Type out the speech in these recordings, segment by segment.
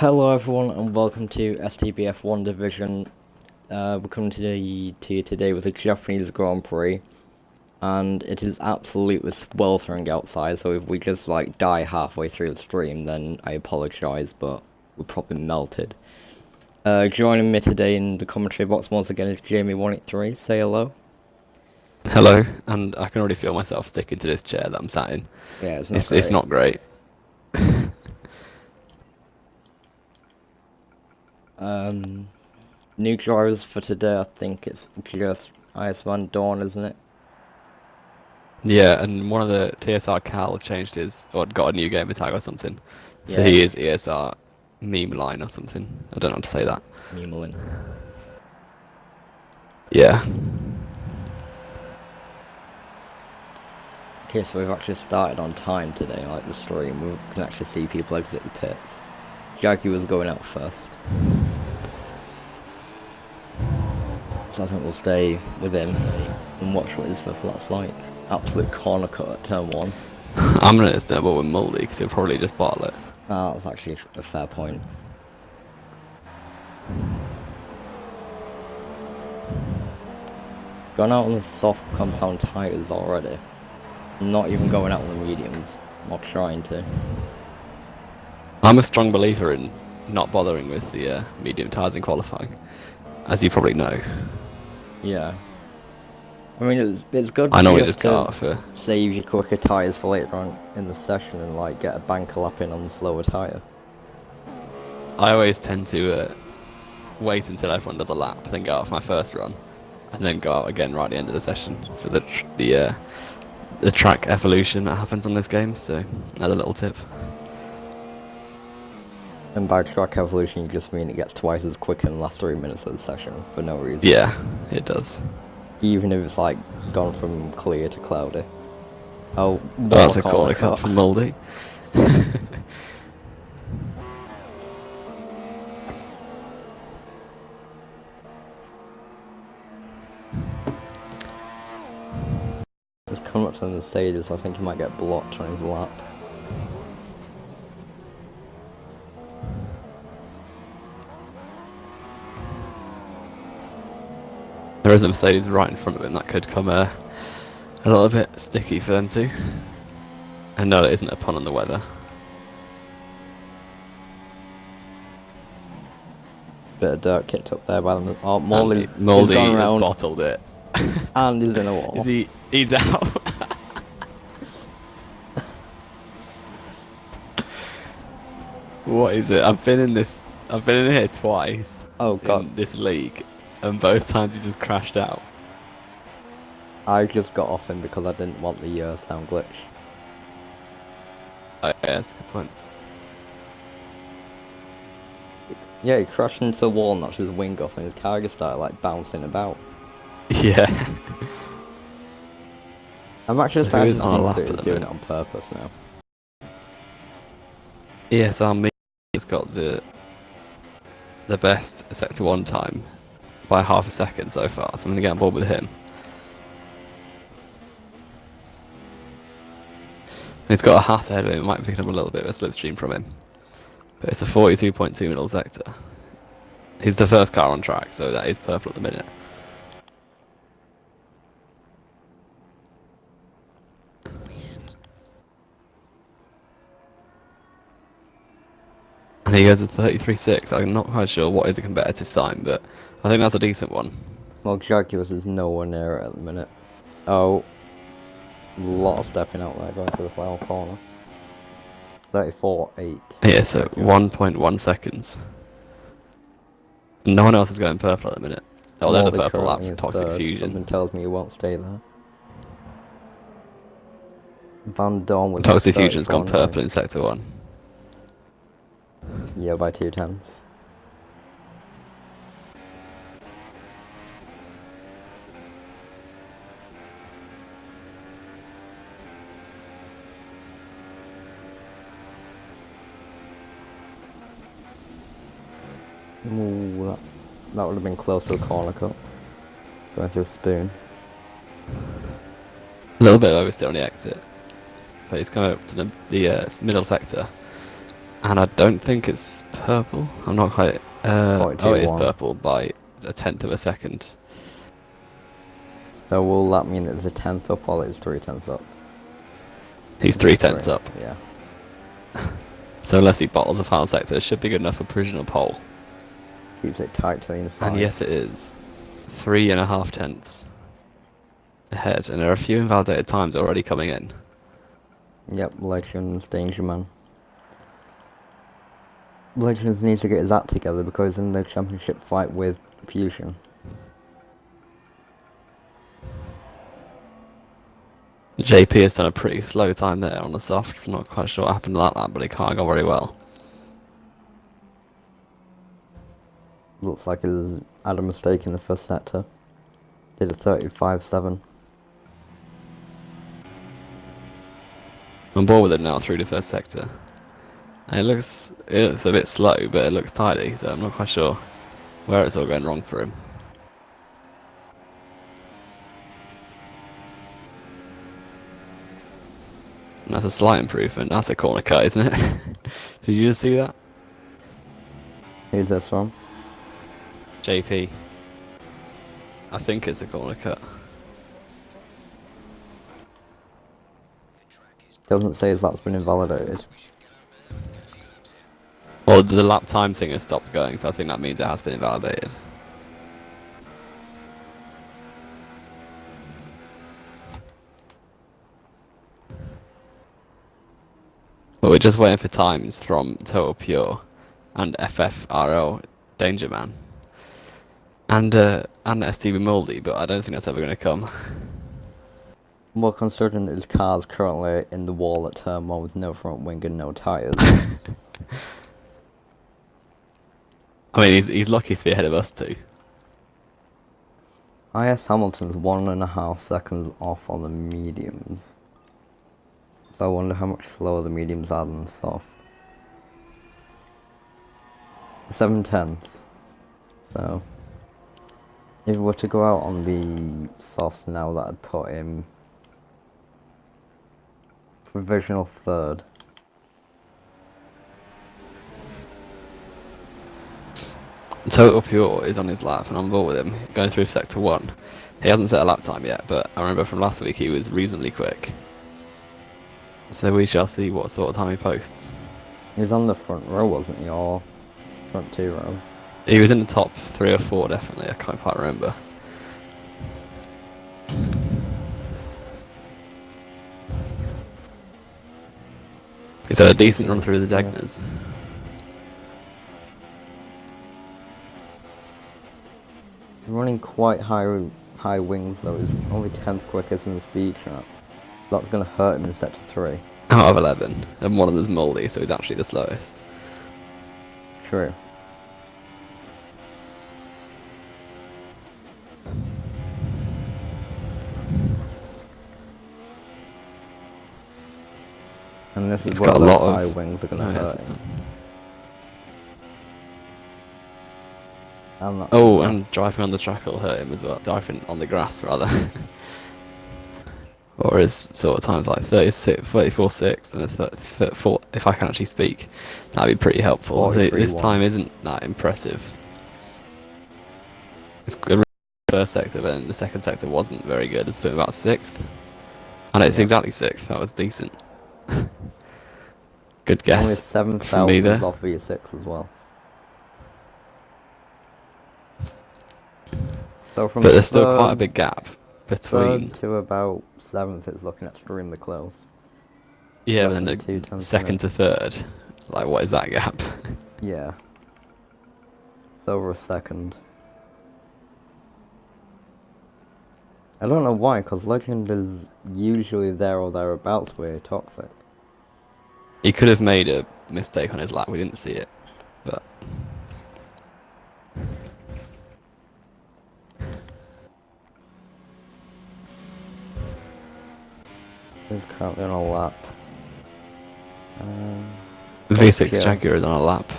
Hello everyone and welcome to STB F1 Division. We're coming to you today with the Japanese Grand Prix, and it is absolutely sweltering outside, so if we just die halfway through the stream then I apologise, but we're probably melted. Joining me today in the commentary box once again is Jamie183. Say hello. Hello, and I can already feel myself sticking to this chair that I'm sat in. Yeah, It's not great. New drivers for today, I think it's just Ice Van Dorn, isn't it? Yeah, and one of the TSR Cal changed got a new gamer tag or something. So Yeah. he is ESR meme line or something. I don't know how to say that. Memelin. Yeah. Okay, so we've actually started on time today, like the stream. We can actually see people exit the pits. Jackie was going out first. So I think we'll stay with him and watch what his first lap's like. Absolute corner cut at turn 1. I'm gonna stand up with Muldy because he'll probably just bottle it. Ah, that's actually a fair point. Gone out on the soft compound tyres already. Not even going out on the mediums. Not trying to. I'm a strong believer in not bothering with the medium tyres in qualifying, as you probably know. Yeah. I mean, it's good I normally just just go out for save your quicker tyres for later on in the session and get a bank lap in on the slower tyre. I always tend to wait until everyone does a lap, then go out for my first run, and then go out again right at the end of the session for the track evolution that happens on this game. So another little tip. And by track evolution, you just mean it gets twice as quick in the last 3 minutes of the session for no reason. Yeah, it does. Even if it's gone from clear to cloudy. Oh, that's a corner cut from Muldy. He's coming up to the stages, so I think he might get blocked on his lap. There is a Mercedes right in front of him that could come a little bit sticky for them too. And no, it isn't a pun on the weather. Bit of dirt kicked up there by them. Oh, Muldy has bottled it. And he's in a wall. He's out. What is it? I've been in here twice. Oh god. In this league, and both times he just crashed out. I just got off him because I didn't want the sound glitch. Oh, yeah, that's a good point. Yeah, he crashed into the wall and knocked his wing off, and his car just started bouncing about. Yeah. I'm actually starting to think he's doing it on purpose now. ESR has got the best Sector 1 time by half a second so far, so I'm going to get on board with him. And he's got a hat ahead of him, it might pick up a little bit of a slipstream from him. But it's a 42.2 middle sector. He's the first car on track, so that is purple at the minute. And he goes at 33.6. I'm not quite sure what is a competitive time, but I think that's a decent one. Well, Jaguars is nowhere near it at the minute. Oh, a lot of stepping out there going to the final corner. 34.8. Yeah, so 1.1 seconds. No one else is going purple at the minute. Oh, there's a purple lap from Toxic Fusion. Something tells me he won't stay there. Van Dorn with Toxic Fusion's gone purple in Sector 1. Yeah, by 2 tenths. Ooh, that would have been close to a corner cut. Going through a spoon. A little bit oversteer on the exit. But he's coming up to the middle sector. And I don't think it's purple. I'm not quite. Oh, it is 42.1. purple by a tenth of a second. So will that mean it's a tenth up or it's 3/10 up? He's 3/10 up. Yeah. So unless he bottles a foul sector, it should be good enough for provisional pole. Keeps it tight to the inside. And yes, it is. 3.5 tenths ahead, and there are a few invalidated times already coming in. Yep, Legends, Danger Man. Legends needs to get his act together because in the championship fight with Fusion. JP has done a pretty slow time there on the softs. Not quite sure what happened to that lap, but he can't go very well. Looks like he's had a mistake in the first sector. Did a 35.7. I'm bored with it now through the first sector. And it looks a bit slow, but it looks tidy, so I'm not quite sure where it's all going wrong for him. And that's a slight improvement. That's a corner cut, isn't it? Did you just see that? Who's this from? JP. I think it's a corner cut. Doesn't say that's been invalidated. Well, the lap time thing has stopped going, so I think that means it has been invalidated. But we're just waiting for times from Total Pure and FFRL Danger Man. And STB Moldy, but I don't think that's ever going to come. Well, considering his car's currently in the wall at turn 1 with no front wing and no tyres. I mean, he's lucky to be ahead of us too. IS Hamilton's 1.5 seconds off on the mediums. So I wonder how much slower the mediums are than the soft. 7/10. So if we were to go out on the softs now, that would put him provisional third. Total Pure is on his lap, and I'm bored with him going through sector 1. He hasn't set a lap time yet, but I remember from last week he was reasonably quick. So we shall see what sort of time he posts. He was on the front row, wasn't he? Or front 2 rows? He was in the top 3 or 4, definitely. I can't quite remember. He's had a decent run through the Degners. He's running quite high wings though. He's only 10th quickest in the speed trap. That's going to hurt him in sector 3. Out of 11, and one of them's Moldy, so he's actually the slowest. True. And this He's is got where a those lot of high wings are going to hurt him. Oh, and driving on the track will hurt him as well. Driving on the grass, rather. Or his sort of times like 34.6 and a 34, if I can actually speak. That'd be pretty helpful. This time isn't that impressive. It's good in the first sector, but then the second sector wasn't very good. It's been about 6th. And it's exactly 6th. That was decent. Good guess. Only 7 from me there. off V6 as well. So from But there's still quite a big gap between. Third to about 7th, it's looking extremely close. Yeah, but then the second to third. Like, what is that gap? Yeah. It's over a second. I don't know why, because Legend is usually there or thereabouts with Toxic. He could have made a mistake on his lap, we didn't see it. But He's currently on a lap. the V6 Jaguar is on a lap.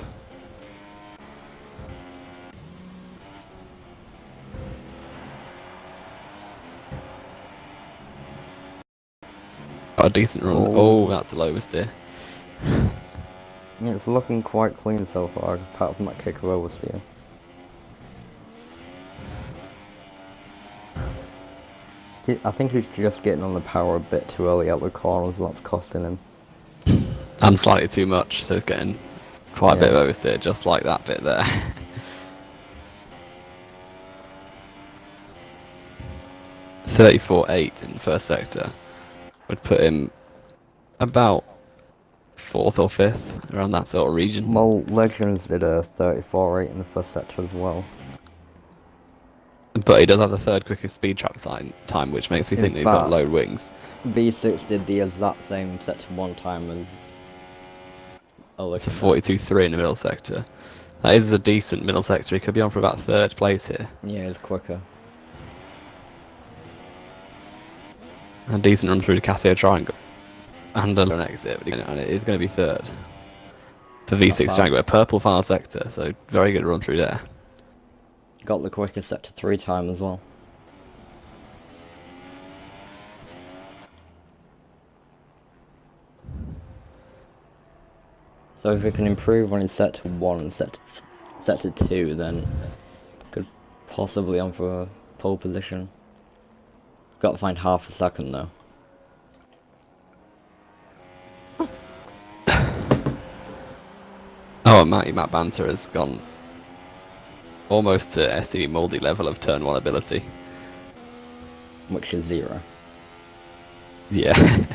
Got a decent run. Oh, that's the lowest here. It's looking quite clean so far, apart from that kick of oversteer. I think he's just getting on the power a bit too early out the corners, and that's costing him. And slightly too much, so he's getting quite a bit of oversteer, just like that bit there. 34.8 in the first sector would put him about 4th or 5th, around that sort of region. Well, Legends did a 34.8 in the first sector as well. But he does have the 3rd quickest speed trap time, which makes me think he's got low wings. V6 did the exact same sector 1 time as... It's a 42.3 in the middle sector. That is a decent middle sector. He could be on for about 3rd place here. Yeah, it's quicker. A decent run through the Casio triangle. And an exit, and it is going to be 3rd. For V6 Jaguar, purple final sector, so very good run through there. Got the quickest sector 3 time as well. So if he can improve on his sector 1 and sector 2, then could possibly on for a pole position. Got to find half a second though. Oh, Matt Banter has gone almost to STB Mouldy level of turn 1 ability. Which is 0. Yeah.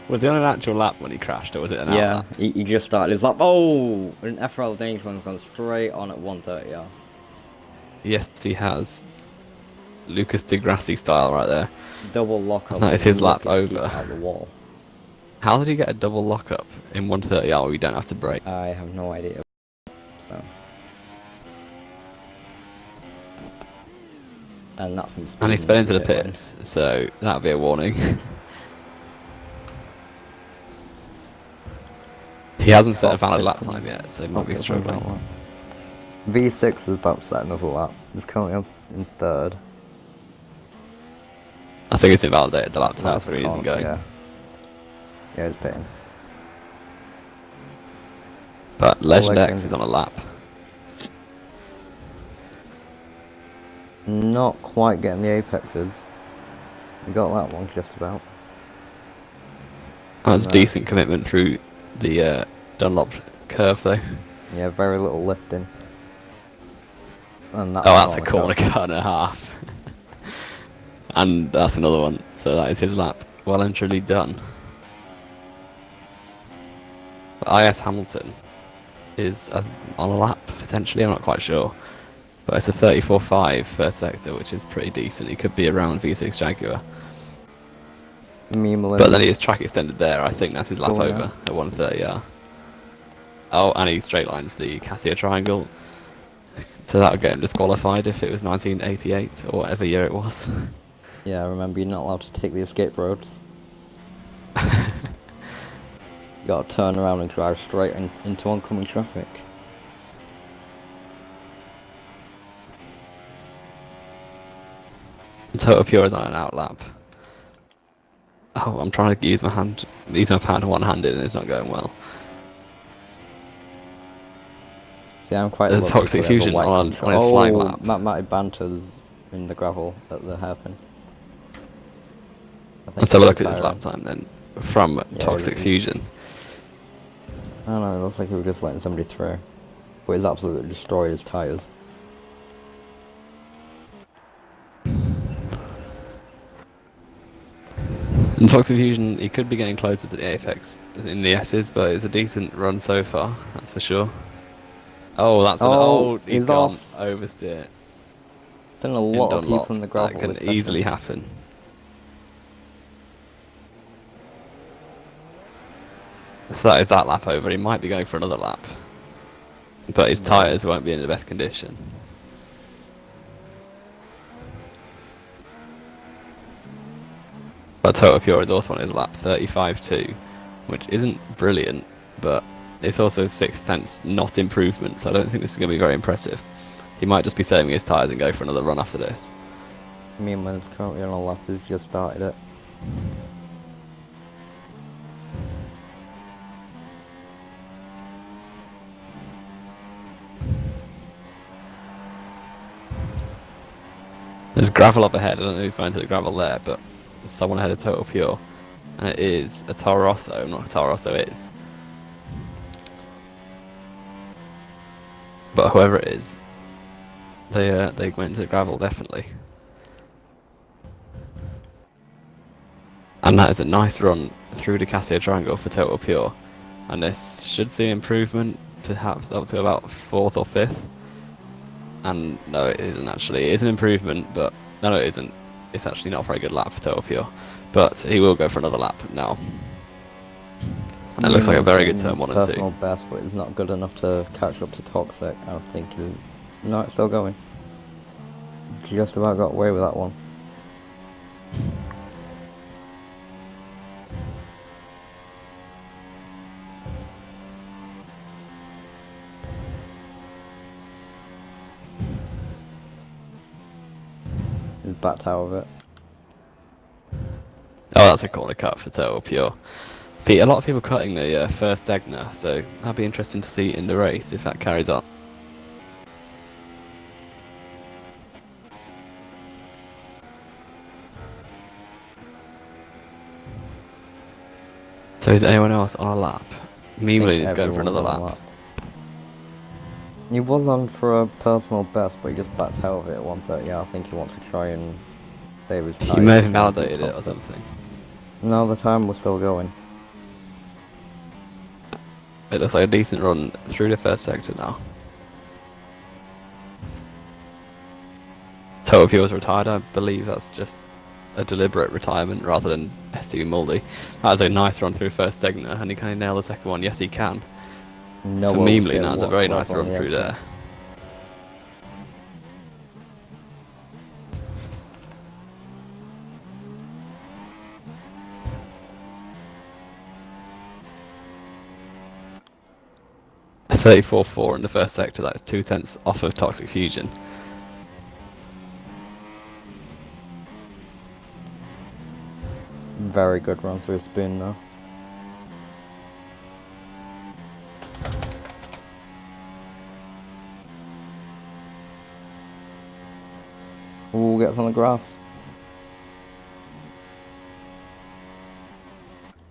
Was he on an actual lap when he crashed, or was it an out lap? He just started his lap. Oh! An FRL Danish one's gone straight on at 130. Yes, he has. Lucas Degrassi style right there. Double lock up. That is his lap over. Out the wall. How did he get a double lock up in 130R where you don't have to brake? I have no idea. So. And that's some speed. And he sped into the pits, so that'll be a warning. He hasn't set a valid lap time yet, so he might be struggling. V6 is about to set another lap. He's currently up in 3rd. I think it's invalidated the lap time, so he isn't going. Yeah, he's pitting. But Legend X is on a lap. Not quite getting the apexes. You got that one just about. That's decent commitment through the Dunlop curve though. Yeah, very little lifting. And that's a corner car and a half. And that's another one. So that is his lap. Well and truly done. But IS Hamilton is on a lap, potentially, I'm not quite sure. But it's a 34.5 first sector, which is pretty decent. He could be around V6 Jaguar. But then he is track extended there. I think that's his lap over at 130R. Oh, and he straight lines the Casio triangle. So that would get him disqualified if it was 1988 or whatever year it was. Yeah, remember you're not allowed to take the escape roads. You gotta turn around and drive straight into oncoming traffic. Total Pure is on an out lap. Oh, I'm trying to use my pad one-handed and it's not going well. See, I'm quite There's Toxic Fusion on his flying lap. Matty Banter's in the gravel at the hairpin. Let's have a look at his lap time then, from Toxic Fusion. I don't know, it looks like he was just letting somebody through. But he's absolutely destroyed his tyres. In Toxic Fusion, he could be getting closer to the apex in the S's, but it's a decent run so far, that's for sure. Oh, that's he's gone off. Oversteer. Done a lot of people in the gravel. That can easily happen. So that is that lap over. He might be going for another lap, but his tyres won't be in the best condition. But Total Pure is also on his lap, 35.2, which isn't brilliant, but it's also 6/10 not improvement, so I don't think this is going to be very impressive. He might just be saving his tyres and go for another run after this. Meanman's currently on a lap, he's just started it. There's gravel up ahead. I don't know who's going to the gravel there, but there's someone ahead of Total Pure, and it is a Toro Rosso. I'm not who Toro Rosso is, but whoever it is, they went to the gravel definitely. And that is a nice run through the Casio Triangle for Total Pure, and this should see improvement, perhaps up to about 4th or 5th. And no, it isn't actually. It is an improvement, but no, it isn't. It's actually not a very good lap for Total Pure, but he will go for another lap now. And it looks like a very good turn 1 and 2. Personal best, but it's not good enough to catch up to Toxic. I think no, it's still going. Just about got away with that one. He's backed out of it. Oh, that's a corner cut for Total Pure. But a lot of people cutting the first Egner, so that'll be interesting to see in the race if that carries on. So is anyone else on a lap? Memeline is going for another lap. He was on for a personal best, but he just backed out of it at 1:30. Yeah, I think he wants to try and save his time. He may have invalidated it or something. No, the time was still going. It looks like a decent run through the first sector now. Total Pure's retired. I believe that's just a deliberate retirement rather than STB Muldy. That was a nice run through first Egner, and he can nail the second one. Yes, he can. No, for Memeline, that's a very nice run through there. A 34.4 in the first sector, that's 2/10 off of Toxic Fusion. Very good run through spin though. Ooh, gets on the grass.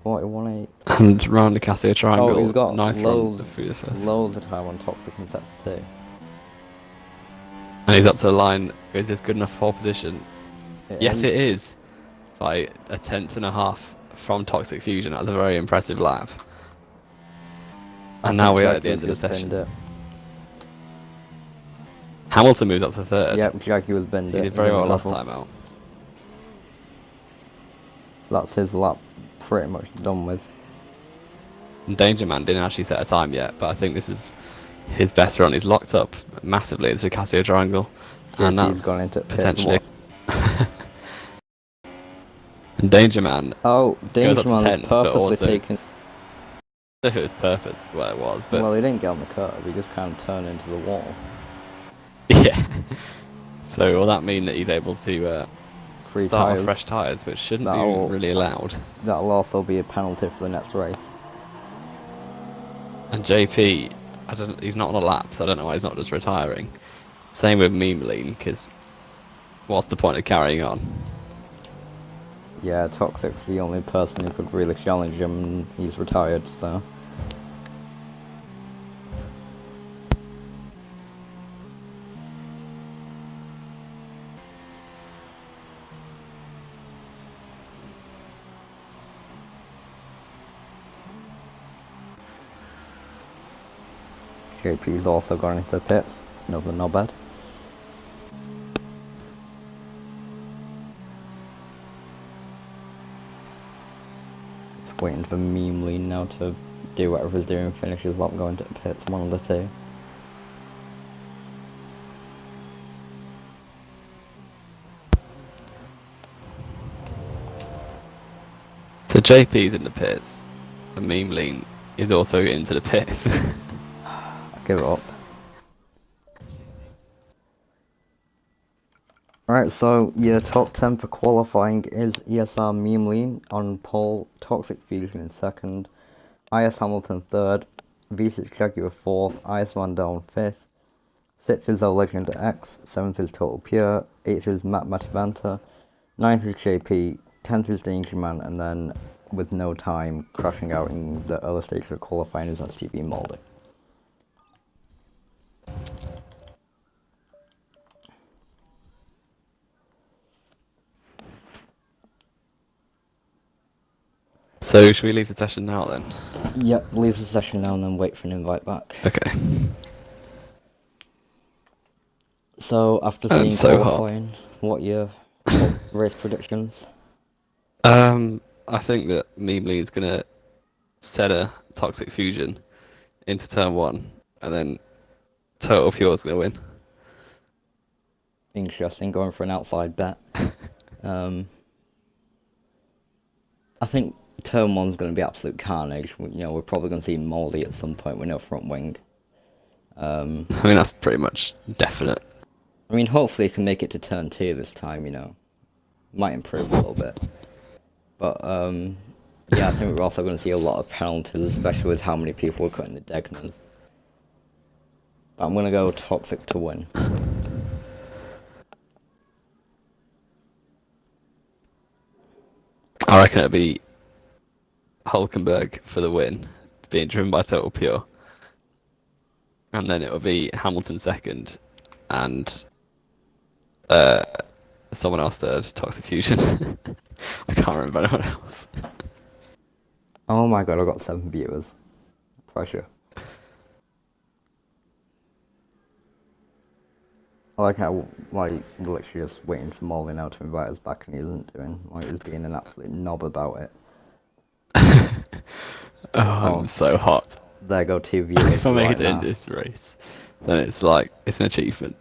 41.8. And round the Casio Triangle, Oh, he's got nice loads, run through the first. loads of time on Toxic in sector 2. And he's up to the line. Is this good enough for pole position? Yes, it is. By a 1/10.5 from Toxic Fusion. That's a very impressive lap. And now we are at the end of the session. Hamilton moves up to 3rd. Yep, Jackie was bend it. He did very well last time out. That's his lap pretty much done with. And Danger Man didn't actually set a time yet, but I think this is his best run. He's locked up massively into the Casio Triangle. And that's gone into potentially... And Danger Man Danger goes up to Man 10th, but also... taken... if it was purpose, well it was, but... Well, he didn't get on the curve, he just kind of turned into the wall. Yeah. So will that mean that he's able to start with fresh tyres, which shouldn't be really allowed? That'll also be a penalty for the next race. And JP, he's not on a lap, so I don't know why he's not just retiring. Same with Memeline, because what's the point of carrying on? Yeah, Toxic's the only person who could really challenge him, and he's retired, so... JP's also gone into the pits, another knobhead. Just waiting for Memeline now to do whatever he's doing, finish his lap, going to the pits, one of the two. So JP's in the pits, and Memeline is also into the pits. Give it up. Alright, so your top 10 for qualifying is ESR Memeline on pole, Toxic Fusion in second, IS Hamilton third, V6 Jaguar fourth, IS Van Down fifth, 6th is our Legend X, 7th is Total Pure, 8th is Matt Matavanta, 9th is JP, 10th is Danger Man, and then with no time, crashing out in the other stage of qualifying is STB Moldy. So should we leave the session now then? Yep, leave the session now and then wait for an invite back. Okay. So after seeing so qualifying, what race predictions? I think that Meme Lee is gonna set a Toxic Fusion into turn 1, and then Total Pure is gonna win. Interesting, going for an outside bet. I think turn 1's going to be absolute carnage. We're probably going to see Moldy at some point with no front wing. I mean, that's pretty much definite. I mean, hopefully it can make it to turn 2 this time, Might improve a little bit. But, yeah, I think we're also going to see a lot of penalties, especially with how many people are cutting the Degners. But I'm going to go Toxic to win. I reckon it'll be Hulkenberg for the win, being driven by Total Pure. And then it'll be Hamilton second, and someone else third, Toxic Fusion. I can't remember anyone else. Oh my god, I've got 7 viewers. Pressure. I like how, literally just waiting for Molly now to invite us back and he isn't doing. He's being an absolute knob about it. I'm so hot. There go 2 viewers. If I make right it in this race, then it's like, it's an achievement.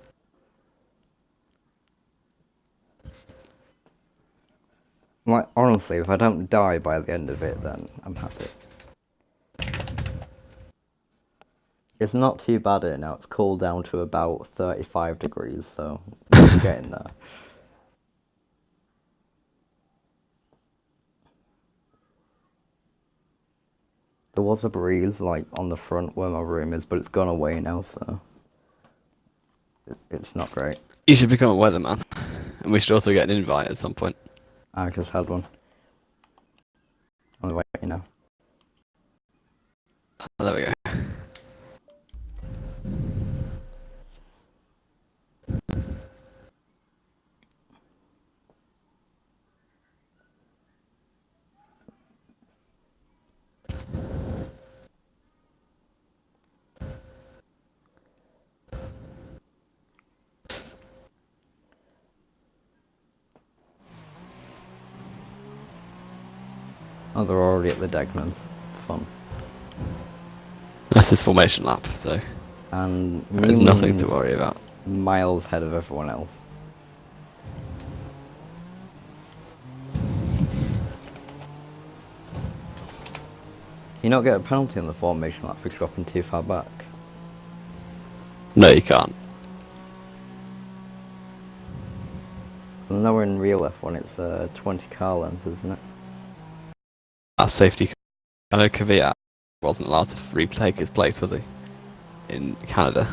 Honestly, if I don't die by the end of it, then I'm happy. It's not too bad here now. It's cooled down to about 35 degrees, so we're getting there. There was a breeze, on the front where my room is, but it's gone away now, so it's not great. You should become a weatherman, and we should also get an invite at some point. I just had one. On the way, Oh, there we go. Oh, they're already at the Degners. Fun. This is formation lap, so And there's nothing to worry about. Miles ahead of everyone else. You not get a penalty on the formation lap for dropping too far back? No, you can't. Well, now we're in real F1, it's 20 car lengths, isn't it? That's safety. I know Kvyat wasn't allowed to retake his place, was he? In Canada.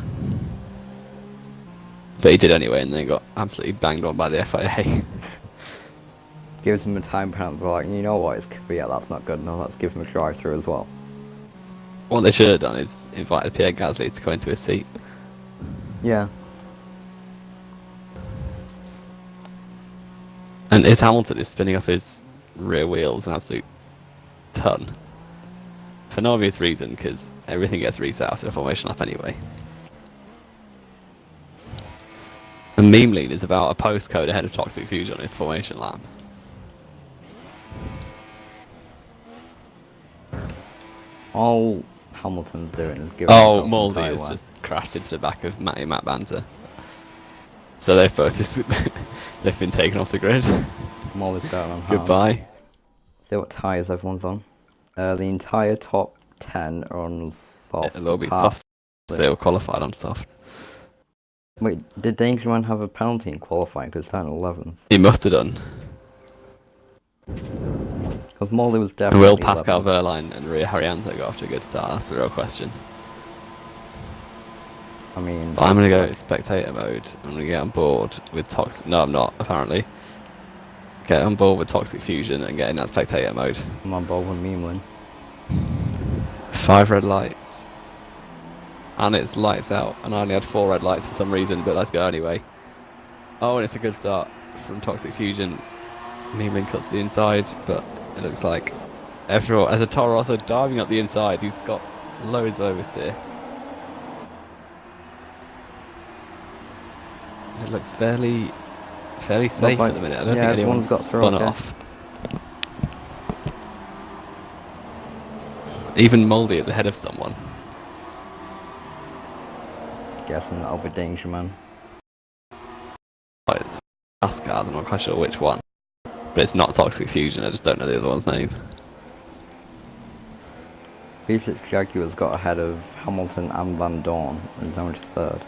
But he did anyway, and then got absolutely banged on by the FIA. Gives him a time penalty, like, you know what, it's Kvyat, that's not good enough, let's give him a drive-through as well. What they should have done is invited Pierre Gasly to go into his seat. Yeah. And his Hamilton is spinning off his rear wheels an absolute ton. For no obvious reason, because everything gets reset after the formation lap anyway. And Meme Lead is about a postcode ahead of Toxic Fusion on his formation lap. All Hamilton's doing is giving Oh, himself some Moldy tyre has wear. just crashed into the back of Matt Banter. So they've both just they've been taken off the grid. Molly's down on hard. Goodbye. See what tyres everyone's on. The entire top 10 are on soft. They'll be soft. So they were qualified on soft. Wait, did Danger Man have a penalty in qualifying because down 11th? He must have done. Because Molly was definitely Will Pascal 11th. Wehrlein and Ria Haryanto go off to a good start? That's the real question. I mean... I'm going to go spectator mode. I'm going to get on board with Toxic... No, I'm not, apparently. Get on board with Toxic Fusion and get in that spectator mode. I'm on board with Memeling. 5 red lights. And it's lights out. And I only had 4 red lights for some reason, but let's go anyway. Oh, and it's a good start from Toxic Fusion. Memeling cuts to the inside, but it looks like everyone... As a Toro also diving up the inside, he's got loads of oversteer. It looks fairly safe like, at the minute. I don't yeah, think anyone's got spun okay. off. Even Mouldy is ahead of someone. Guessing that'll be Danger Man. Like, fast cars, I'm not quite sure which one. But it's not Toxic Fusion, I just don't know the other one's name. V6 Jaguar's got ahead of Hamilton and Van Dorn and down to third.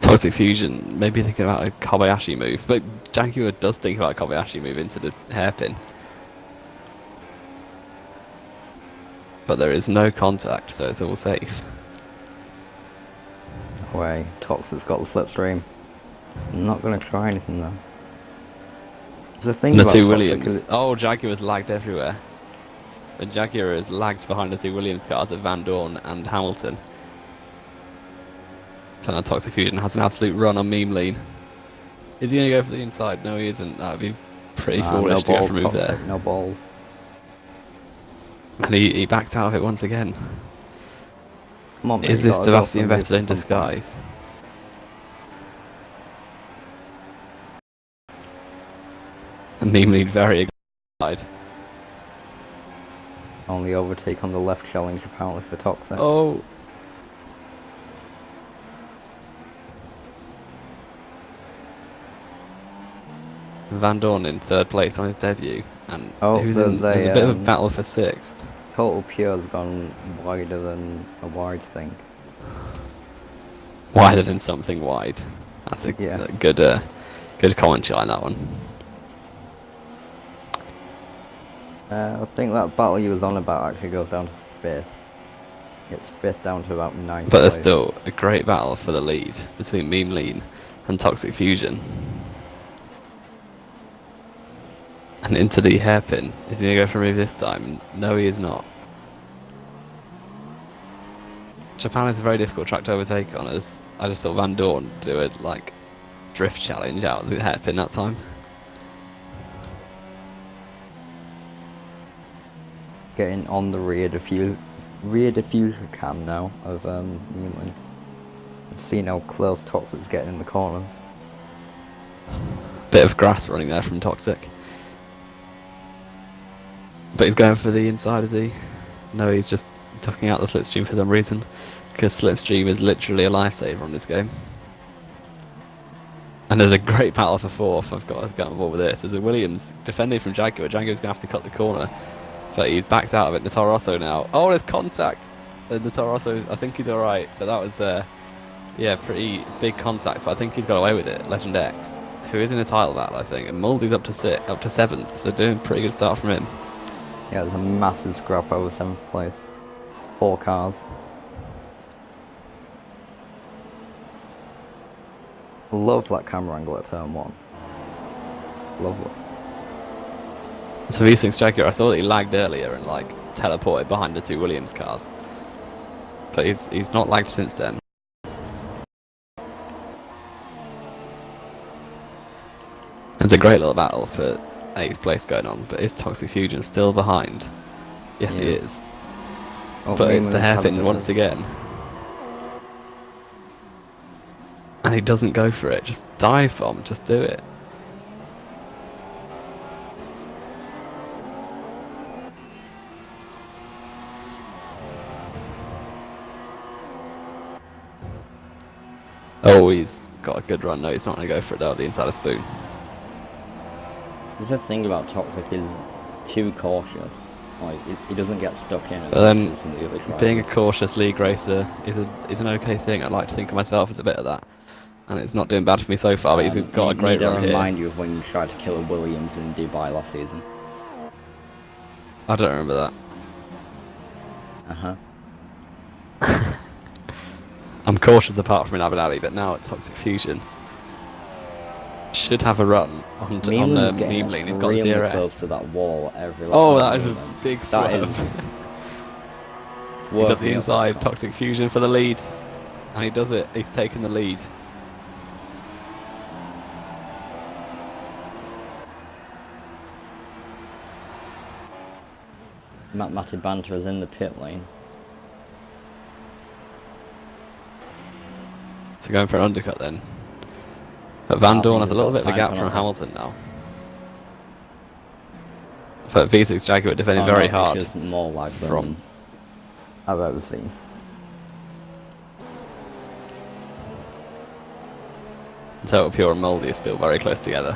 Toxic Fusion, maybe thinking about a Kobayashi move, but Jaguar does think about a Kobayashi move into the hairpin. But there is no contact, so it's all safe. Away, Toxic's got the slipstream. I'm not going to try anything though. There's a thing The about two Toxic Williams. Oh, Jaguar's lagged everywhere. The Jaguar is lagged behind the two Williams cars at Van Dorn and Hamilton. Planet Toxic Fusion has an absolute run on Meme Lean. Is he going to go for the inside? No, he isn't. That would be pretty foolish no to go balls, for a move Toxic, there. no balls. And he backed out of it once again. Come on, mate, Is you this gotta go Sebastian for a move Vettel in at some point. disguise? And Meme Lean very excited. Only overtake on the left challenge apparently for Toxic. Oh! Van Dorn in 3rd place on his debut, and Oh, there's a bit of a um, battle for 6th. Total Pure's gone wider than a wide thing. Wider than something wide. That's a Yeah. good commentary on that one. I think that battle you was on about actually goes down to 5th. It's 5th down to about 9th. But there's still a great battle for the lead between Meme Lean and Toxic Fusion. And into the hairpin. Is he going to go for a move this time? No, he is not. Japan is a very difficult track to overtake on, as I just saw Van Dorn do a drift challenge out of the hairpin that time. Getting on the rear diffuser cam now of Newman. Seeing how close Toxic's getting in the corners. Bit of grass running there from Toxic. But he's going for the inside, is he? No, he's just tucking out the slipstream for some reason. Because slipstream is literally a lifesaver on this game. And there's a great battle for 4th. I've got to get on board with this. There's a Williams defending from Jaguar. Jaguar's going to have to cut the corner. But he's backed out of it. Toro Rosso now. Oh, there's contact! And Toro Rosso, I think he's alright. But that was, yeah, pretty big contact. But I think he's got away with it. Legend X, who is in a title battle, I think. And Mouldy's up to 7th. So doing a pretty good start from him. Yeah, there's a massive scrap over 7th place. 4 cars. Love that camera angle at turn 1. Lovely. So V6 Jaguar, I saw that he lagged earlier and teleported behind the two Williams cars. But he's not lagged since then. It's a great little battle for 8th place going on, but is Toxic Fusion still behind? Yes, he is. Oh, But it's the Newman's hairpin having once again. And he doesn't go for it. Just dive bomb, just do it. Oh, he's got a good run. No, he's not going to go for it though, the inside of spoon. There's the thing about Toxic is too cautious. Like, he doesn't get stuck in. But then, some of the other drivers. being a cautious league racer is an okay thing. I'd like to think of myself as a bit of that. And it's not doing bad for me so far, but he's got a great run here. remind you of when you tried to kill a Williams in Dubai last season. I don't remember that. Uh-huh. I'm cautious apart from in Abu Dhabi, but now at Toxic Fusion. Should have a run on getting Meme Lane. He's got the extremely close DRS. to that wall every lap. Oh, that is a big That is swerve. He's at the inside, Toxic Fusion for the lead. And he does it, he's taken the lead. Matty Banter is in the pit lane. So going for an undercut then. But Van Dorn has a little bit of a gap from Hamilton now. But V6 Jaguar defending very hard It's more like from I've ever seen. Total Pure and Moldy are still very close together.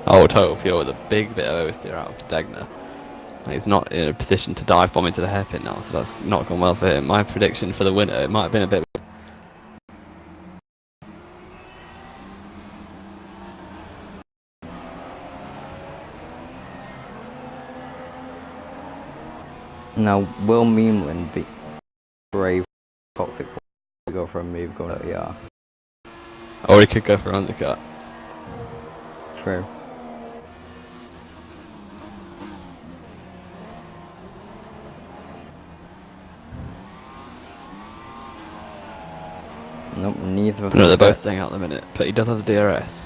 Oh, Total Pure with a big bit of oversteer out to Degner. He's not in a position to dive bomb into the hairpin now, so that's not gone well for him. My prediction for the winner, it might have been a bit. Now, will Memeland be brave Toxic to go for a move going out? Yeah. Or he could go for an undercut. True. Nope, neither of them. No, they're both staying out at the minute, but he does have the DRS.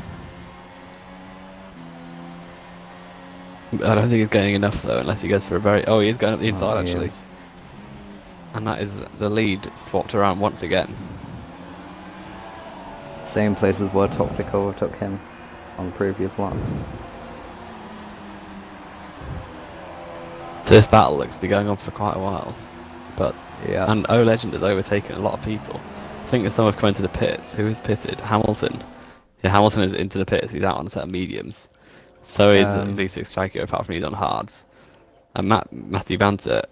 I don't think he's gaining enough though, unless he goes for a very. Oh, he is going up the inside actually. And that is the lead swapped around once again. Same places where Toxic overtook him on the previous lap. So this battle looks to be going on for quite a while. But Yeah. and O Legend has overtaken a lot of people. I think that some have come into the pits. Who is pitted? Hamilton. Yeah, Hamilton is into the pits. He's out on a set of mediums. So is V6 Jaguar, apart from he's on hards. And Matthew Banter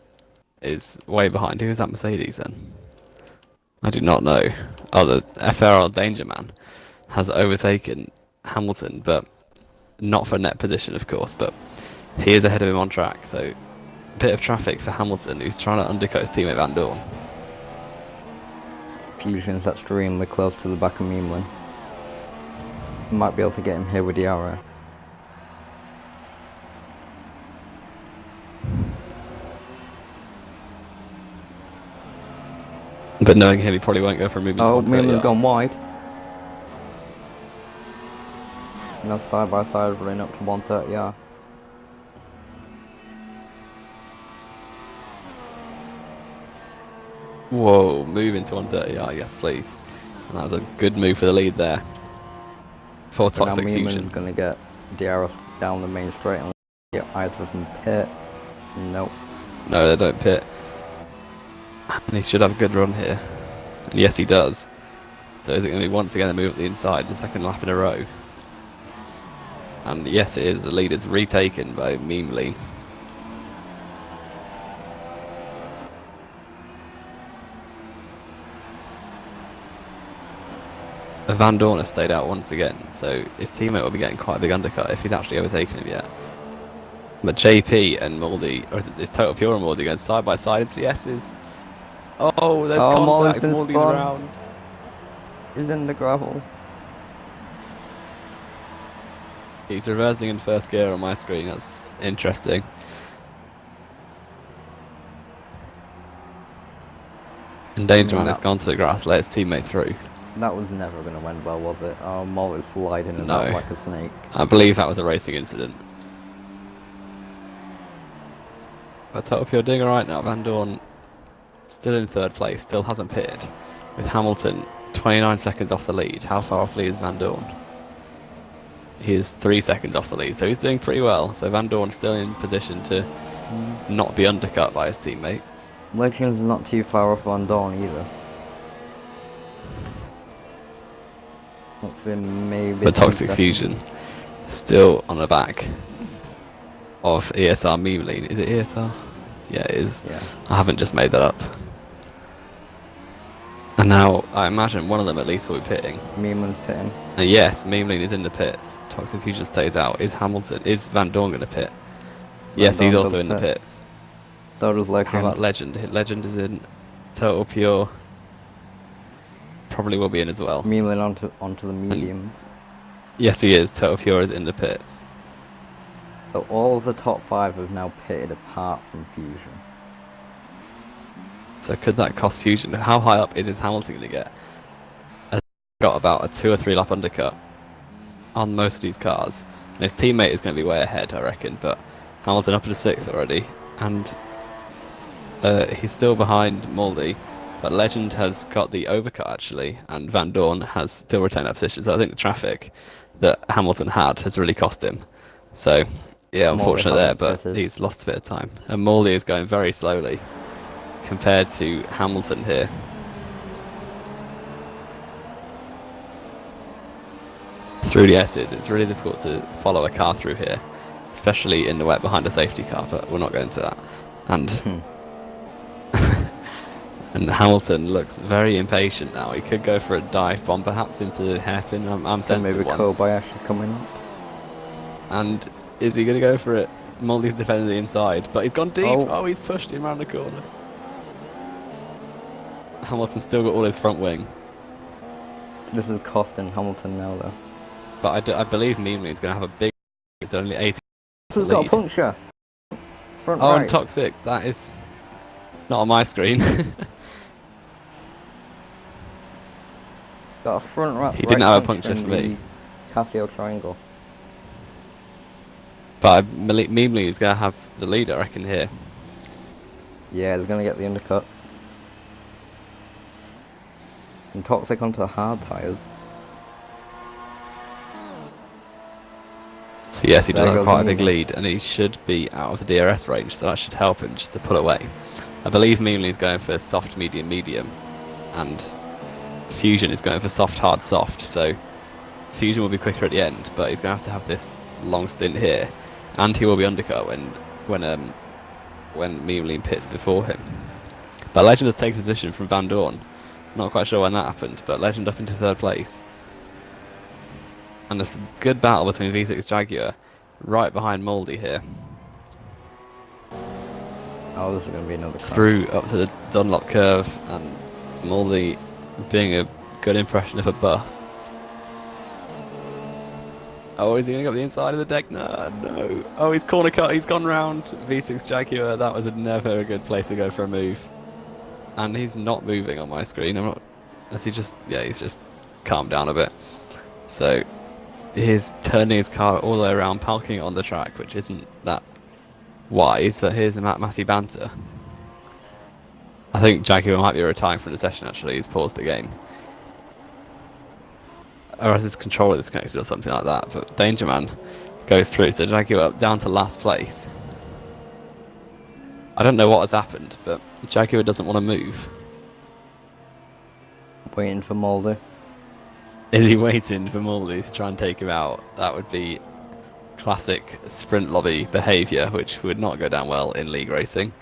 is way behind. Who is that Mercedes then? I do not know. Oh, the FRL Danger Man has overtaken Hamilton, but not for a net position, of course. But he is ahead of him on track. So a bit of traffic for Hamilton, who's trying to undercut his teammate Van Dorn. Fusion's extremely close to the back of Memeland. Might be able to get him here with the RS. But knowing him, he probably won't go for a movement. Oh, Memeland's gone wide. Now side by side running up to 130R. Whoa, move into 130R, yes please. And that was a good move for the lead there. For Toxic Fusion. Going to get DRS down the main straight and get either from pit. Nope. No, they don't pit. And he should have a good run here. And yes, he does. So is it going to be once again a move at the inside, the second lap in a row? And yes, it is. The lead is retaken by Memeline. Van Dorn has stayed out once again, so his teammate will be getting quite a big undercut if he's actually overtaken him yet. But JP and Moldy, or is it this Total Pure and Moldy going side by side into the S's? Oh, there's contact, Moldy's around. He's in the gravel. He's reversing in first gear on my screen, that's interesting. And Dangerman has gone to the grass, let his teammate through. That was never going to end well, was it? Oh, Molly's sliding it out like a snake. I believe that was a racing incident. But Total Pure doing alright now. Van Dorn still in third place, still hasn't pitted. With Hamilton 29 seconds off the lead. How far off the lead is Van Dorn? He is 3 seconds off the lead, so he's doing pretty well. So Van Dorn's still in position to not be undercut by his teammate. Legend's not too far off Van Dorn either. That's been maybe. But Toxic Fusion still on the back of ESR Memeline. Is it ESR? Yeah, it is. Yeah. I haven't just made that up. And now I imagine one of them at least will be pitting. Meeman's pitting. And yes, Meemling is in the pits. Toxic Fusion stays out. Is Van Dorn going to pit? Yes, he's also in the pits. So does Legend. How about Legend? Legend is in. Total Pure probably will be in as well. Meemling onto the mediums. Yes, he is. Total Pure is in the pits. So all of the top 5 have now pitted apart from Fusion. So could that cost Fusion? How high up is Hamilton going to get? Has got about a 2 or 3 lap undercut on most of these cars. And his teammate is going to be way ahead, I reckon. But Hamilton up to 6th already. And he's still behind Moldy. But Legend has got the overcut actually. And Van Dorn has still retained that position. So I think the traffic that Hamilton had has really cost him. So yeah, unfortunate there, but he's lost a bit of time. And Morley is going very slowly compared to Hamilton here. Through the S's, it's really difficult to follow a car through here, especially in the wet behind a safety car, but we'll not go into that. And and Hamilton looks very impatient now. He could go for a dive bomb perhaps into hairpin. I'm sensing maybe one. Kobayashi coming up. And is he going to go for it? Moldy's defending the inside, but he's gone deep. Oh, he's pushed him around the corner. Hamilton's still got all his front wing. This is costing Hamilton now, though. But I believe Meemling's going to have a big... It's only 80. This has got a puncture. Front right. And Toxic. That is not on my screen. Got a front right. He didn't have a puncture for me. Casio triangle. But Meemling is going to have the lead, I reckon, here. Yeah, he's going to get the undercut. And Toxic onto hard tyres. So yes, he does have quite a big lead, and he should be out of the DRS range, so that should help him just to pull away. I believe Meemling is going for soft, medium, medium, and Fusion is going for soft, hard, soft. So Fusion will be quicker at the end, but he's going to have this long stint here, and he will be undercut when Meemling pits before him. But Legend has taken position from Van Dorn. Not quite sure when that happened, but Legend up into 3rd place. And there's a good battle between V6 Jaguar right behind Moldy here. Oh, this is going to be another car. Through up to the Dunlop curve, and Moldy being a good impression of a bus. Oh, is he going to go up the inside of the deck? No. Oh, he's corner cut. He's gone round V6 Jaguar. That was never a good place to go for a move. And he's not moving on my screen. I'm not. He's just calmed down a bit. So he's turning his car all the way around, parking it on the track, which isn't that wise. But here's the Matty banter. I think Jaguar might be retiring from the session. Actually, he's paused the game. Or has his controller disconnected or something like that. But Danger Man goes through, so Jaguar down to last place. I don't know what has happened, but Jaguar doesn't want to move. Waiting for Moldy. Is he waiting for Moldy to try and take him out? That would be classic sprint lobby behaviour, which would not go down well in league racing.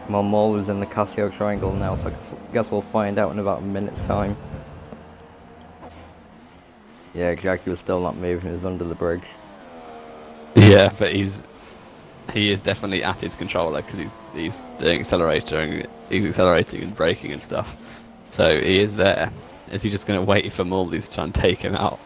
Well, Moldy's in the Casio triangle now, so I guess we'll find out in about a minute's time. Yeah, Jaguar's still not moving, he's under the bridge. Yeah, but he is definitely at his controller because he's doing accelerator and he's accelerating and braking and stuff. So he is there. Is he just going to wait for Moldy to try and take him out?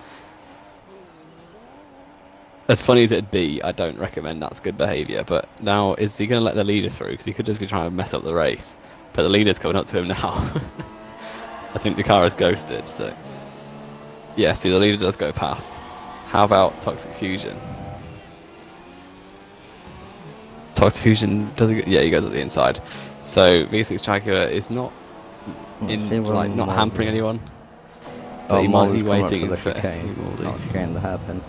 As funny as it'd be, I don't recommend that's good behaviour. But now, is he going to let the leader through? Because he could just be trying to mess up the race. But the leader's coming up to him now. I think the car is ghosted. So yeah, see, the leader does go past. How about Toxic Fusion? Toxic Fusion doesn't. Yeah, he goes at the inside. So V6 Jaguar is not not hampering anyone. But he might be waiting for chicane the hairpin.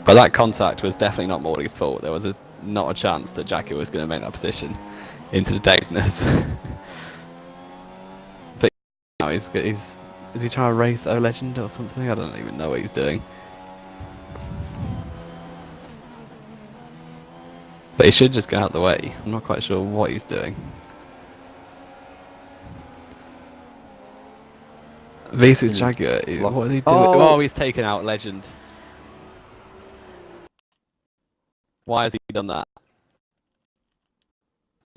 But that contact was definitely not Morley's fault. There was not a chance that Jaguar was going to make that position into the darkness. But now is he trying to race O Legend or something? I don't even know what he's doing. But he should just get out of the way. I'm not quite sure what he's doing. V6 Jaguar, what is he doing? Oh, he's taken out Legend. Why has he done that?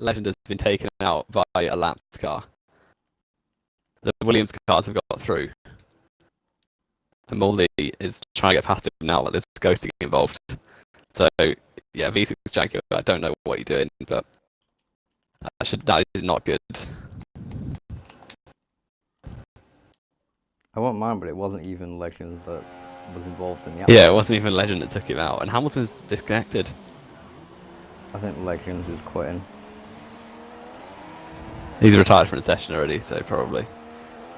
Legend has been taken out by a lapsed car. The Williams cars have got through. And Moldy is trying to get past him now, but there's ghosting involved. So, yeah, V6 Jaguar, I don't know what you're doing, but that is not good. I won't mind, but it wasn't even Legends that was involved in the accident. Yeah, it wasn't even Legend that took him out, and Hamilton's disconnected. I think Legends is quitting. He's retired from the session already, so probably.